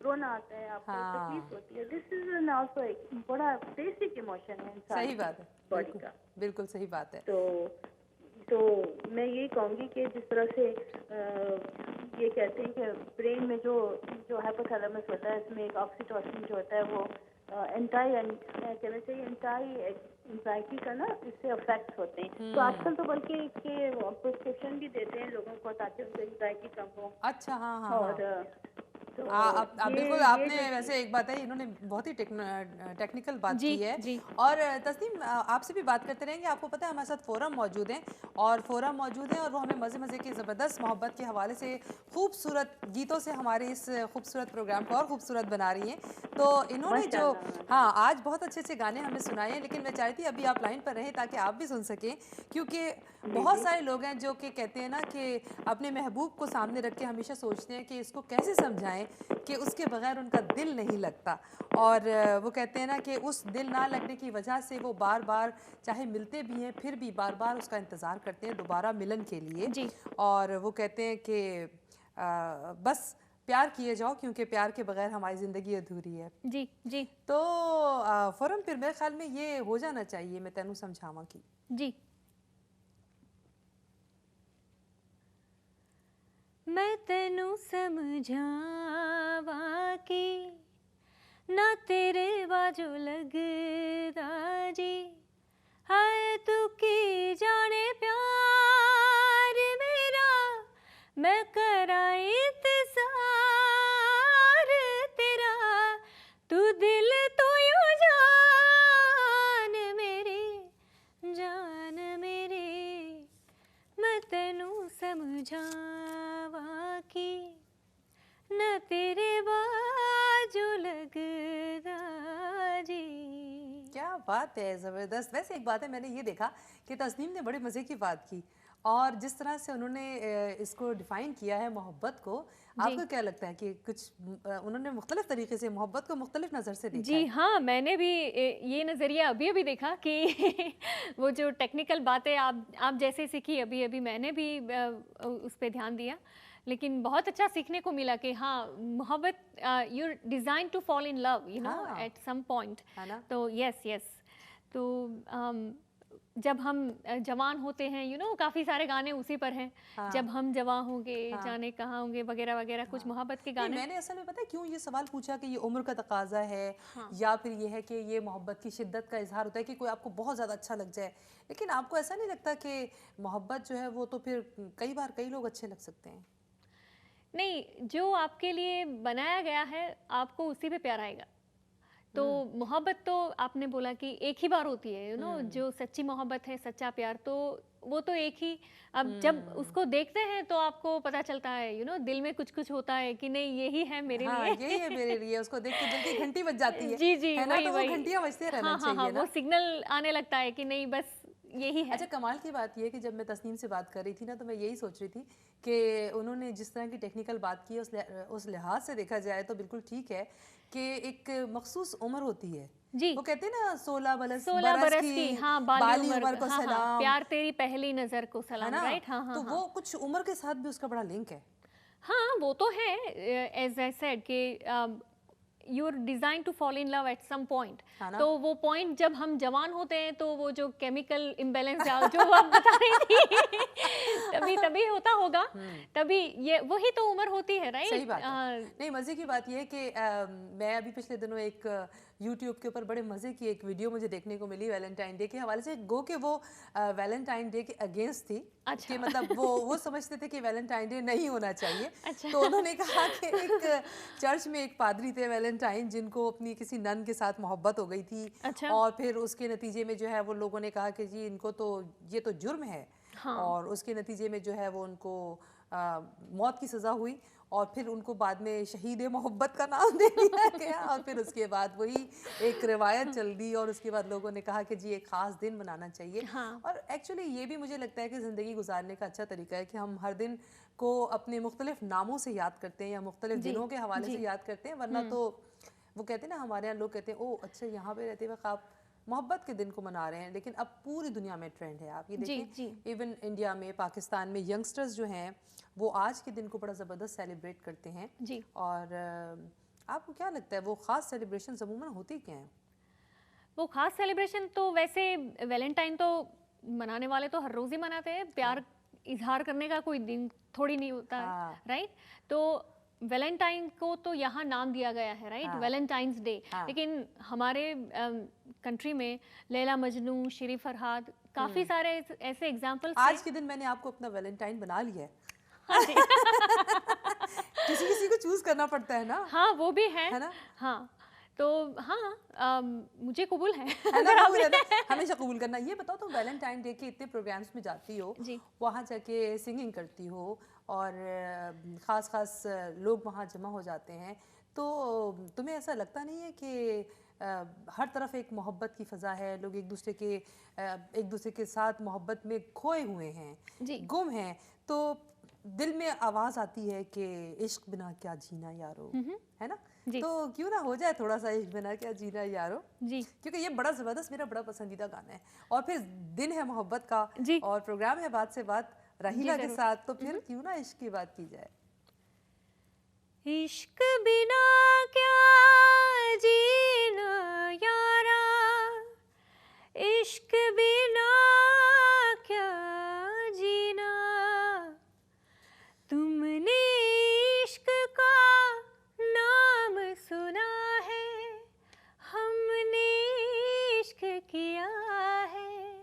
रोना आता है, आपको तकलीफ होती है, दिस इज ऑल्सो एक बड़ा बेसिक इमोशन है इंसान। सही बात है, बॉडी का। बिल्कुल सही बात है। तो मैं यही कहूँगी कि जिस तरह से ये कहते हैं कि ब्रेन में जो हाइपोथैलेमस होता है, इसमें एक ऑक्सीटोसिन जो होता है वो एंजाइटी का ना, इससे अफेक्ट होते हैं। तो आजकल तो बल्कि इसके प्रिस्क्रिप्शन भी देते हैं लोगों को ताकि उनको एंजाइटी कम हो। अच्छा, हाँ। और बिल्कुल, आपने वैसे एक बात है, इन्होंने बहुत ही टेक्निकल बात की है। और तस्नीम, आपसे भी बात करते रहेंगे। आपको पता है हमारे साथ फोरम मौजूद हैं और वो हमें मज़े की ज़बरदस्त मोहब्बत के हवाले से खूबसूरत गीतों से हमारे इस खूबसूरत प्रोग्राम को और खूबसूरत बना रही हैं। तो इन्होंने जो आज बहुत अच्छे गाने हमें सुनाए हैं, लेकिन मैं चाहती अभी आप लाइन पर रहें ताकि आप भी सुन सकें, क्योंकि बहुत सारे लोग हैं जो कि कहते हैं ना कि अपने महबूब को सामने रख के हमेशा सोचते हैं कि इसको कैसे समझाएं कि उसके बगैर उनका दिल नहीं लगता। और वो कहते हैं ना कि उस दिल ना लगने की वजह से वो बार बार चाहे मिलते भी हैं फिर भी बार बार उसका इंतज़ार करते हैं दोबारा मिलन के लिए। और वो कहते हैं कि बस प्यार किए जाओ, क्योंकि प्यार के बगैर हमारी ज़िंदगी अधूरी है। जी। तो फौरन फिर मेरे ख्याल में ये हो जाना चाहिए, मैं तेनू समझावा की। जी। मैं तेनू समझावा की ना तेरे बाजू लगदा जी, हाय तू की जाने प्यार मेरा, मैं कराई इंतज़ार तेरा, तू दिल तो यूं जान मेरी, मैं तेनू समझावा की न तेरे बाजू लगदा जी। क्या बात है, ज़बरदस्त। वैसे एक बात है, मैंने ये देखा कि तस्नीम ने बड़े मज़े की बात की और जिस तरह से उन्होंने इसको डिफ़ाइन किया है मोहब्बत को, आपको क्या लगता है कि कुछ उन्होंने मुख्तलिफ तरीके से मोहब्बत को मुख्तलिफ नज़र से देखा? जी हाँ, मैंने भी ये नज़रिया अभी देखा कि वो जो टेक्निकल बातें आप जैसे सीखी अभी मैंने भी उस पर ध्यान दिया, लेकिन बहुत अच्छा सीखने को मिला कि हाँ, मोहब्बत you design to fall in love, you know, at some point. तो यस तो जब हम जवान होते हैं, यू नो, काफ़ी सारे गाने उसी पर हैं। जब हम जवान होंगे, जाने कहाँ होंगे, वगैरह वगैरह, कुछ मोहब्बत के गाने। मैंने असल में पता है क्यों ये सवाल पूछा कि ये उम्र का तकाजा है या फिर ये है कि ये मोहब्बत की शिद्दत का इजहार होता है कि कोई आपको बहुत ज़्यादा अच्छा लग जाए, लेकिन आपको ऐसा नहीं लगता कि मोहब्बत जो है वो तो फिर कई बार कई लोग अच्छे लग सकते हैं? नहीं, जो आपके लिए बनाया गया है आपको उसी पे प्यार आएगा। तो मोहब्बत तो आपने बोला कि एक ही बार होती है, यू नो, जो सच्ची मोहब्बत है, सच्चा प्यार, तो वो तो एक ही। अब जब उसको देखते हैं तो आपको पता चलता है, यू नो, दिल में कुछ होता है कि नहीं यही है मेरे लिए, यही है मेरे लिए। उसको देख के दिल की घंटी बज जाती है। जी है ना, तो वो घंटियां बजते रहना चाहिए ना। वो सिग्नल आने लगता है कि नहीं बस यही है। अच्छा, कमाल की बात ये है कि जब मैं तस्नीम से बात कर रही थी ना, तो मैं यही सोच रही थी कि उन्होंने जिस तरह की टेक्निकल बात की है उस लिहाज से देखा जाए तो बिल्कुल ठीक है कि एक मखसूस उम्र होती है। जी, वो कहते हैं ना 16 बरस की बाली उम्र को सलाम, प्यार तेरी पहली नजर को सलाम, राइट? तो वो कुछ उम्र के साथ भी उसका बड़ा लिंक है। हाँ, वो तो है। एज आई सेड कि you are design to fall in love at some point. तो वो पॉइंट जब हम जवान होते हैं तो वो जो केमिकल इम्बेलेंस जो आप बता रही थी तभी होता होगा, तभी ये वही तो उम्र होती है, राइट? सही बात है। नहीं, मजे की बात ये है कि मैं अभी पिछले दिनों एक यूट्यूब के ऊपर बड़े मजे की एक वीडियो मुझे देखने को मिली वैलेंटाइन डे के हवाले से, गो के वो वैलेंटाइन डे के अगेंस्ट थी। अच्छा। कि मतलब वो समझते थे कि वैलेंटाइन डे नहीं होना चाहिए। अच्छा। तो उन्होंने कहा कि एक चर्च में एक पादरी थे वैलेंटाइन, जिनको अपनी किसी नन के साथ मोहब्बत हो गई थी। अच्छा। और फिर उसके नतीजे में जो है वो लोगों ने कहा कि जी इनको तो ये तो जुर्म है। हाँ। और उसके नतीजे में जो है वो उनको मौत की सज़ा हुई और फिर उनको बाद में शहीद मोहब्बत का नाम दे दिया गया। और फिर उसके बाद वही एक रिवायत चल दी और उसके बाद लोगों ने कहा कि जी एक ख़ास दिन मनाना चाहिए। हाँ। और एक्चुअली ये भी मुझे लगता है कि ज़िंदगी गुजारने का अच्छा तरीका है कि हम हर दिन को अपने मुख्तलिफ नामों से याद करते हैं या मुख्तलिफ दिनों के हवाले से याद करते हैं। वरना तो वो कहते हैं ना, हमारे यहाँ लोग कहते हैं ओ अच्छा यहाँ पे रहते वक्त आप मोहब्बत के दिन को मना रहे हैं, लेकिन अब पूरी दुनिया में ट्रेंड है। आप ये देखें, इवन इंडिया में, पाकिस्तान में यंगस्टर्स जो हैं वो आज के दिन को बड़ा ज़बरदस्त सेलिब्रेट करते हैं जी। और आपको क्या लगता है वो ख़ास सेलिब्रेशन अमूमन होती क्या हैं? वो ख़ास सेलिब्रेशन तो वैसे वैलेंटाइन तो मनाने वाले तो हर रोज़ ही मनाते हैं, प्यार इजहार करने का कोई दिन थोड़ी नहीं होता, राइट? तो वैलेंटाइन को तो यहाँ नाम दिया गया है, राइट? Valentine's day. लेकिन हमारे कंट्री में लैला मजनू, शिरी फरहाद, काफ़ी सारे ऐसे एग्जाम्पल्स। आज के दिन मैंने आपको अपना वैलेंटाइन बना लिया है। किसी को चूज करना पड़ता है ना। हाँ वो भी है ना। हाँ तो हाँ मुझे कबूल है हमेशा कबूल करना। ये बताओ तो वैलेंटाइन डे के इतने प्रोग्राम्स में जाती हो, वहाँ जाके सिंगिंग करती हो और ख़ास लोग वहाँ जमा हो जाते हैं, तो तुम्हें ऐसा लगता नहीं है कि हर तरफ एक मोहब्बत की फ़ज़ा है, लोग एक दूसरे के साथ मोहब्बत में खोए हुए हैं, गुम हैं, तो दिल में आवाज़ आती है कि इश्क बिना क्या जीना यारो, है ना? तो क्यों ना हो जाए थोड़ा सा इश्क बिना क्या जीना यारो जी, क्योंकि ये बड़ा ज़बरदस्त, मेरा बड़ा पसंदीदा गाना है। और फिर दिन है मोहब्बत का और प्रोग्राम है बात से बात राहीला के साथ, तो फिर क्यों ना इश्क की बात की जाए। इश्क बिना क्या जीना यारा, इश्क बिना क्या जीना, तुमने इश्क का नाम सुना है, हमने इश्क किया है,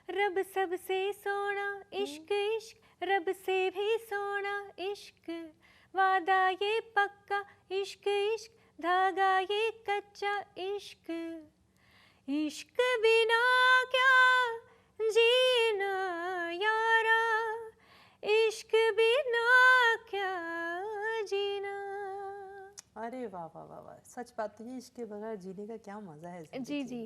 रब सबसे सोना इश्क इश्क, रब से भी सोना इश्क, वादा ये पक्का इश्क इश्क, धागा ये कच्चा इश्क, इश्क बिना क्या जीना यारा, इश्क बिना क्या जीना। अरे वाह वाह वाह वाह, सच बात तो ये, इश्क के बगैर जीने का क्या मज़ा है जी जी।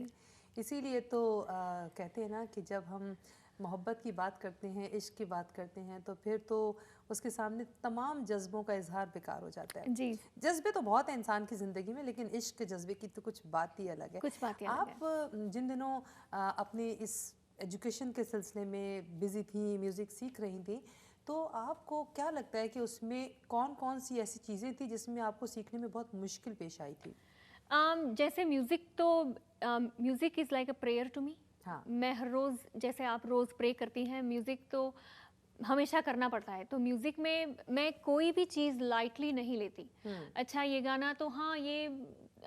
इसीलिए तो कहते हैं ना कि जब हम मोहब्बत की बात करते हैं, इश्क की बात करते हैं, तो फिर तो उसके सामने तमाम जज्बों का इजहार बेकार हो जाता है जी। जज्बे तो बहुत है इंसान की ज़िंदगी में, लेकिन इश्क के जज्बे की तो कुछ बात ही अलग है। कुछ बात आप जिन दिनों अपने इस एजुकेशन के सिलसिले में बिज़ी थी, म्यूज़िक सीख रही थी, तो आपको क्या लगता है कि उसमें कौन कौन सी ऐसी चीज़ें थी जिसमें आपको सीखने में बहुत मुश्किल पेश आई थी? जैसे म्यूज़िक, तो music is like a prayer to me. हाँ। मैं हर रोज़, जैसे आप रोज़ प्रे करती हैं, म्यूज़िक तो हमेशा करना पड़ता है। तो म्यूज़िक में मैं कोई भी चीज़ लाइटली नहीं लेती। अच्छा ये गाना तो हाँ, ये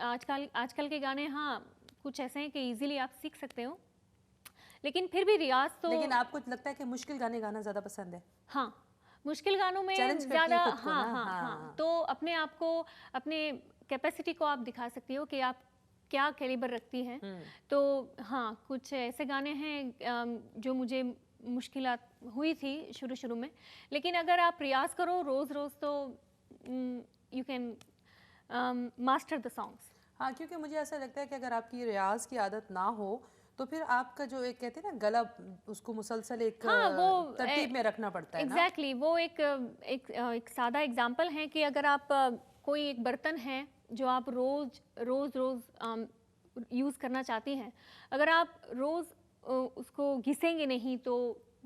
आजकल के गाने हाँ कुछ ऐसे हैं कि इजीली आप सीख सकते हो, लेकिन फिर भी रियाज तो। लेकिन आपको लगता है कि मुश्किल गाने गाना ज़्यादा पसंद है? हाँ, मुश्किल गानों में ज़्यादा हाँ, तो अपने आप को, अपने कैपेसिटी को आप दिखा सकती हो कि आप क्या कैलिबर रखती हैं। तो हाँ, कुछ ऐसे गाने हैं जो मुझे मुश्किलात हुई थी शुरू में, लेकिन अगर आप प्रयास करो रोज़ तो you can master the songs. हाँ, क्योंकि मुझे ऐसा लगता है कि अगर आपकी रियाज की आदत ना हो तो फिर आपका जो एक कहते हैं ना गला, उसको मुसलसल एक तरतीब में रखना पड़ता है। एग्जैक्टली, वो एक सादा एग्जाम्पल है कि अगर आप कोई एक बर्तन है जो आप रोज़ यूज़ करना चाहती हैं, अगर आप रोज़ उसको घिसेंगे नहीं तो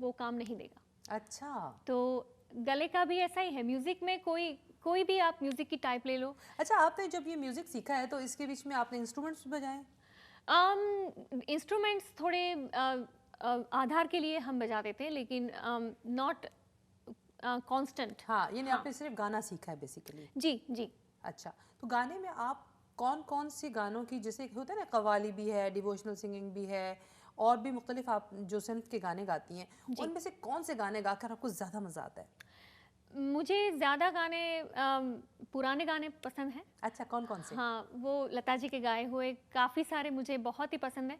वो काम नहीं देगा। अच्छा, तो गले का भी ऐसा ही है। म्यूज़िक में कोई कोई भी आप म्यूजिक की टाइप ले लो। अच्छा, आपने जब ये म्यूजिक सीखा है तो इसके बीच में आपने इंस्ट्रूमेंट्स बजाए? इंस्ट्रूमेंट्स थोड़े आधार के लिए हम बजा देते हैं, लेकिन नॉट कांस्टेंट। हाँ, यानी आपने सिर्फ गाना सीखा है बेसिकली? जी जी। अच्छा, तो गाने में आप कौन कौन सी गानों की, जैसे होता है ना कव्वाली भी है, डिवोशनल सिंगिंग भी है, और भी मुख्तलिफ आप जो सिनफ के गाने गाती हैं, उनमें से कौन से गाने गाकर आपको ज़्यादा मज़ा आता है? मुझे ज़्यादा गाने पुराने गाने पसंद हैं। अच्छा, कौन कौन से? हाँ, वो लता जी के गाए हुए काफ़ी सारे मुझे बहुत ही पसंद है।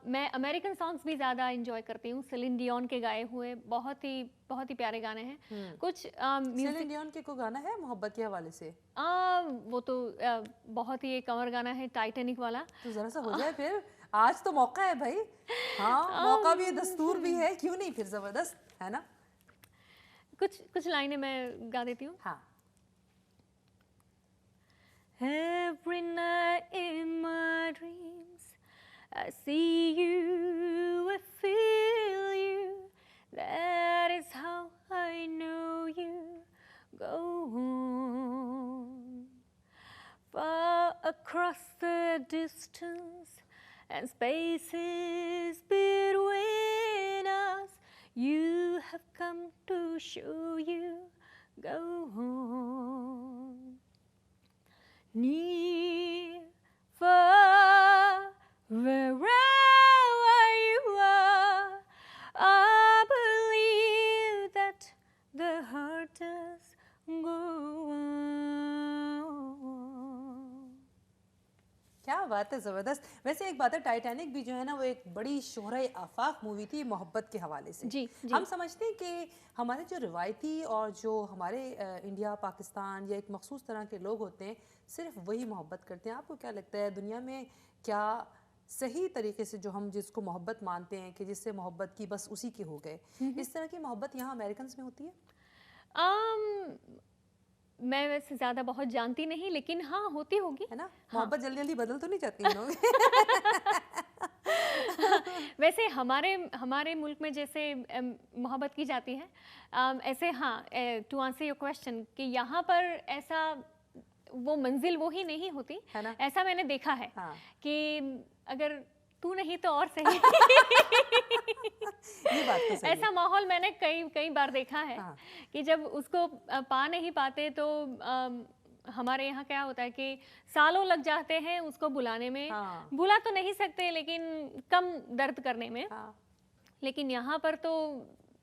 मैं अमेरिकन सॉन्ग्स भी ज़्यादा इंजॉय करती हूँ। सेलिन डियोन के गाए हुए बहुत ही प्यारे गाने हैं। कुछ सेलिन डियोन के कोई गाना है मोहब्बत के हवाले से? वो तो बहुत ही एक अमर गाना है, टाइटैनिक वाला। तो ज़रा सा हो जाए फिर, आज तो मौका है भाई। हाँ, मौका भी है, दस्तूर भी है, क्यों नहीं, फिर ज़बरदस्त है ना। कुछ लाइनें मैं गा देती हूँ। हाँ। Every night in my dreams I see you, I feel you, that is how I know you go on. Far across the distance and spaces between us, you have come to show you go on. Near, far, wherever you are, I believe that the heart does go on. क्या बात है, ज़बरदस्त। वैसे एक बात है, Titanic भी जो है ना वो एक बड़ी शोहरा आफाक मूवी थी मोहब्बत के हवाले से। जी, जी। हम समझते हैं कि हमारे जो रिवायती और जो हमारे इंडिया पाकिस्तान या एक मखसूस तरह के लोग होते हैं, सिर्फ वही मोहब्बत करते हैं। आपको क्या लगता है, दुनिया में क्या सही तरीके से जो हम जिसको मोहब्बत मानते हैं कि जिससे मोहब्बत की बस उसी के हो गए, इस तरह की मोहब्बत यहाँ अमेरिकन में होती है? मैं वैसे ज़्यादा बहुत जानती नहीं, लेकिन हाँ होती होगी, है ना। मोहब्बत जल्दी जल्दी बदल तो नहीं जाती लोग। वैसे हमारे मुल्क में जैसे मोहब्बत की जाती है, ऐसे हाँ, टू आंसर योर क्वेश्चन, कि यहाँ पर ऐसा वो मंजिल वो ही नहीं होती है ना? ऐसा मैंने देखा है। हाँ। कि अगर तू नहीं तो और सही। ये बात तो सही ऐसा माहौल मैंने कई बार देखा है। हाँ। कि जब उसको पा नहीं पाते तो हमारे यहाँ क्या होता है कि सालों लग जाते हैं उसको बुलाने में। हाँ। बुला तो नहीं सकते, लेकिन कम दर्द करने में। हाँ। लेकिन यहाँ पर तो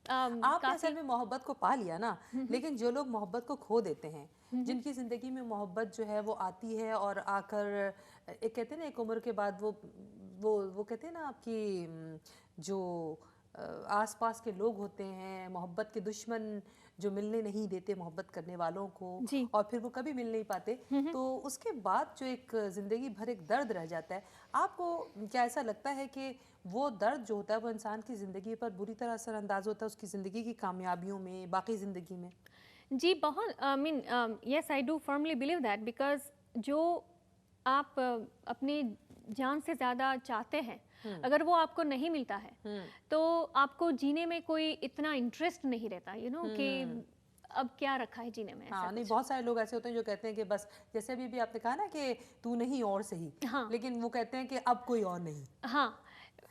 आपने असल में मोहब्बत को पा लिया ना, लेकिन जो लोग मोहब्बत को खो देते हैं, जिनकी ज़िंदगी में मोहब्बत जो है वो आती है और आकर एक कहते हैं ना एक उम्र के बाद वो कहते हैं ना आपकी जो आसपास के लोग होते हैं, मोहब्बत के दुश्मन जो मिलने नहीं देते मोहब्बत करने वालों को, और फिर वो कभी मिल नहीं पाते, तो उसके बाद जो एक ज़िंदगी भर एक दर्द रह जाता है। आपको क्या ऐसा लगता है कि वो दर्द जो होता है वो इंसान की ज़िंदगी पर बुरी तरह असरअंदाज होता है, उसकी ज़िंदगी की कामयाबियों में, बाकी ज़िंदगी में? जी बहुत, I mean yes, I do firmly believe that, because जो आप अपनी जान से ज़्यादा चाहते हैं, अगर वो आपको नहीं मिलता है तो आपको जीने में कोई इतना इंटरेस्ट नहीं रहता, यू नो, कि अब क्या रखा है जीने में। हाँ, नहीं, बहुत सारे लोग ऐसे होते हैं जो कहते हैं कि बस, जैसे अभी भी आपने कहा ना कि तू नहीं और सही। हाँ। लेकिन वो कहते हैं कि अब कोई और नहीं। हाँ,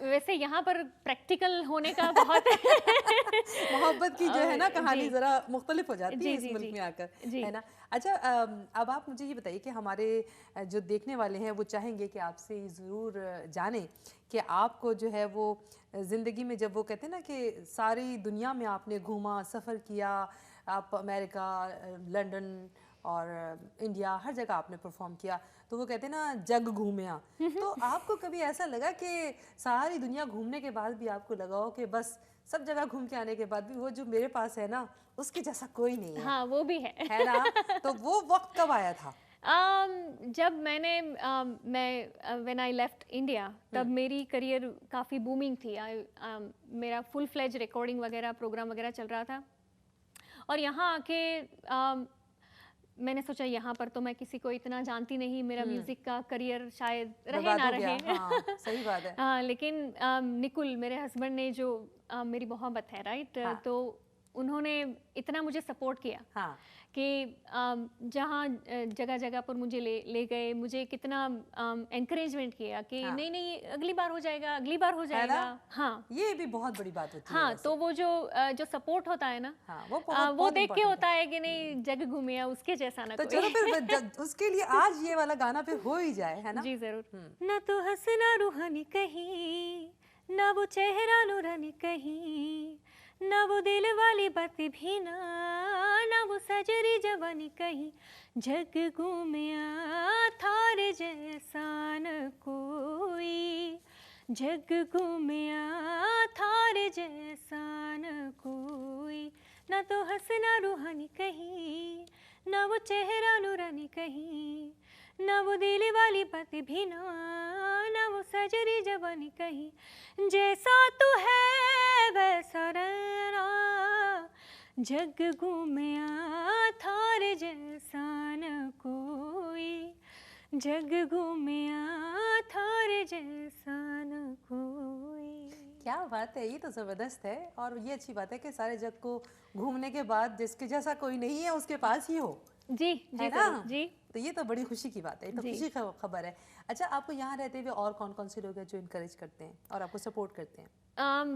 वैसे यहाँ पर प्रैक्टिकल होने का बहुत मोहब्बत की जो है ना कहानी जरा मुख्तलिफ हो जाती है इस मुल्क में आकर, है ना। अच्छा, अब आप मुझे ये बताइए कि हमारे जो देखने वाले हैं वो चाहेंगे कि आपसे ज़रूर जाने कि आपको जो है वो ज़िंदगी में, जब वो कहते हैं ना कि सारी दुनिया में आपने घूमा, सफ़र किया, आप अमेरिका, लंदन और इंडिया, हर जगह आपने परफॉर्म किया, तो वो कहते हैं ना जग घूमिया, तो आपको कभी ऐसा लगा कि सारी दुनिया घूमने के बाद भी आपको लगा हो कि बस सब जगह घूम के आने के बाद भी वो जो मेरे पास है ना उसके जैसा कोई नहीं है? हाँ, वो भी है ना। तो वो वक्त कब आया था? जब मैं व्हेन आई लेफ्ट इंडिया, तब मेरी करियर काफ़ी बूमिंग थी। मेरा फुल फ्लेज रिकॉर्डिंग वगैरह, प्रोग्राम वगैरह चल रहा था, और यहाँ आके मैंने सोचा यहाँ पर तो मैं किसी को इतना जानती नहीं, मेरा म्यूज़िक का करियर शायद रहे ना रहे। हाँ, सही बात है। हाँ, लेकिन निकुल मेरे हस्बैंड ने जो मेरी मोहब्बत है, राइट, तो उन्होंने इतना मुझे सपोर्ट किया हाँ। कि जहाँ जगह जगह पर मुझे ले गए, मुझे कितना एनकरेजमेंट किया कि हाँ। नहीं नहीं अगली बार हो जाएगा, अगली बार हो जाएगा। हाँ, ये भी बहुत बड़ी बात होती है। हाँ, तो वो जो सपोर्ट होता है ना, हाँ, वो देख के होता है कि नहीं जग घूमे उसके जैसा ना तो कोई। चलो फिर उसके लिए आज ये वाला गाना फिर हो ही जाए, है ना? जी जरूर। ना तो हंसना रूहानी कहीं, ना वो चेहरा नूरानी कहीं, ना वो दिल वाली बात भी ना वो सजरी जवानी कहीं, जग घूमिया थारे जैसा न कोई, जग घूमिया थारे जैसा न कोई। ना तो हंसना रूहानी कहीं, ना वो चेहरा नूरानी कहीं, ना वो दिल वाली बात भी ना वो सजरी जवानी कहीं, जैसा तू है वैसा रहना, जग घूमिया थारे जैसा न कोई, जग घूमिया थारे जैसा न कोई। क्या बात है, ये तो ज़बरदस्त है। और ये अच्छी बात है कि सारे जग को घूमने के बाद जिसके जैसा कोई नहीं है उसके पास ही हो। जी है जी ना? जी। तो ये तो बड़ी खुशी की बात है, ये तो खुशी की खबर है। अच्छा, आपको यहाँ रहते हुए और कौन कौन से लोग हैं जो इनकरेज करते हैं और आपको सपोर्ट करते हैं?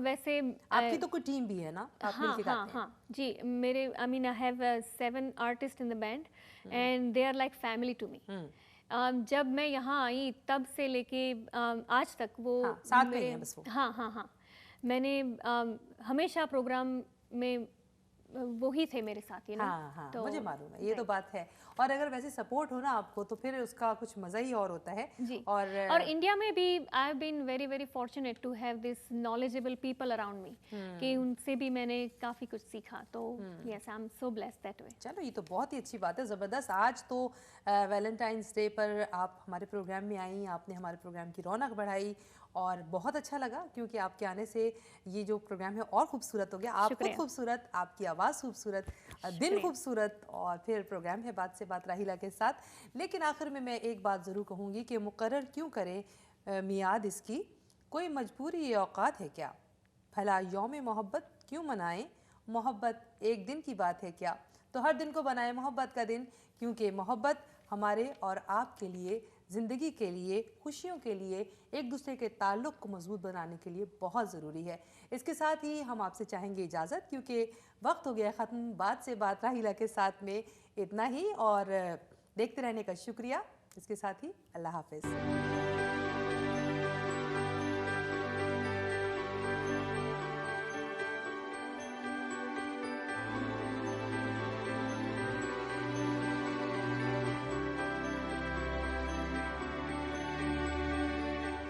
वैसे आपकी तो कोई टीम भी है ना, आप मिलके गाते हैं? हाँ जी, मेरे I mean I have 7 artist in the band and they are like family to me. जब मैं यहाँ आई तब से लेके आज तक वो साथ में ही है बस वो। हाँ, मैंने हमेशा प्रोग्राम में वो ही थे मेरे साथ, ना। हाँ, तो मुझे मालूम है, ये तो बात है। और अगर वैसे सपोर्ट हो ना आपको तो फिर उसका कुछ मजा ही और होता है। जी। और इंडिया में भी I have been very very fortunate to have this knowledgeable people around me, कि उनसे भी मैंने काफी कुछ सीखा। तो yes, I am so blessed that way. चलो, ये तो बहुत ही अच्छी बात है, ज़बरदस्त। आज तो वैलेंटाइंस डे पर आप हमारे प्रोग्राम में आई, आपने हमारे प्रोग्राम की रौनक बढ़ाई और बहुत अच्छा लगा, क्योंकि आपके आने से ये जो प्रोग्राम है और खूबसूरत हो गया। आप खुद खूबसूरत, आपकी आवाज़ खूबसूरत, दिन खूबसूरत, और फिर प्रोग्राम है बात से बात राहिला के साथ। लेकिन आखिर में मैं एक बात ज़रूर कहूँगी कि मुकर्रर क्यों करें मियाद इसकी, कोई मजबूरी या औकात है क्या? भला यौम मोहब्बत क्यों मनाएं? मोहब्बत एक दिन की बात है क्या? तो हर दिन को बनाएं मोहब्बत का दिन, क्योंकि मोहब्बत हमारे और आपके लिए, ज़िंदगी के लिए, खुशियों के लिए, एक दूसरे के ताल्लुक़ को मजबूत बनाने के लिए बहुत ज़रूरी है। इसके साथ ही हम आपसे चाहेंगे इजाज़त, क्योंकि वक्त हो गया ख़त्म। बात से बात राहिला के साथ में इतना ही, और देखते रहने का शुक्रिया। इसके साथ ही अल्लाह हाफ़िज़।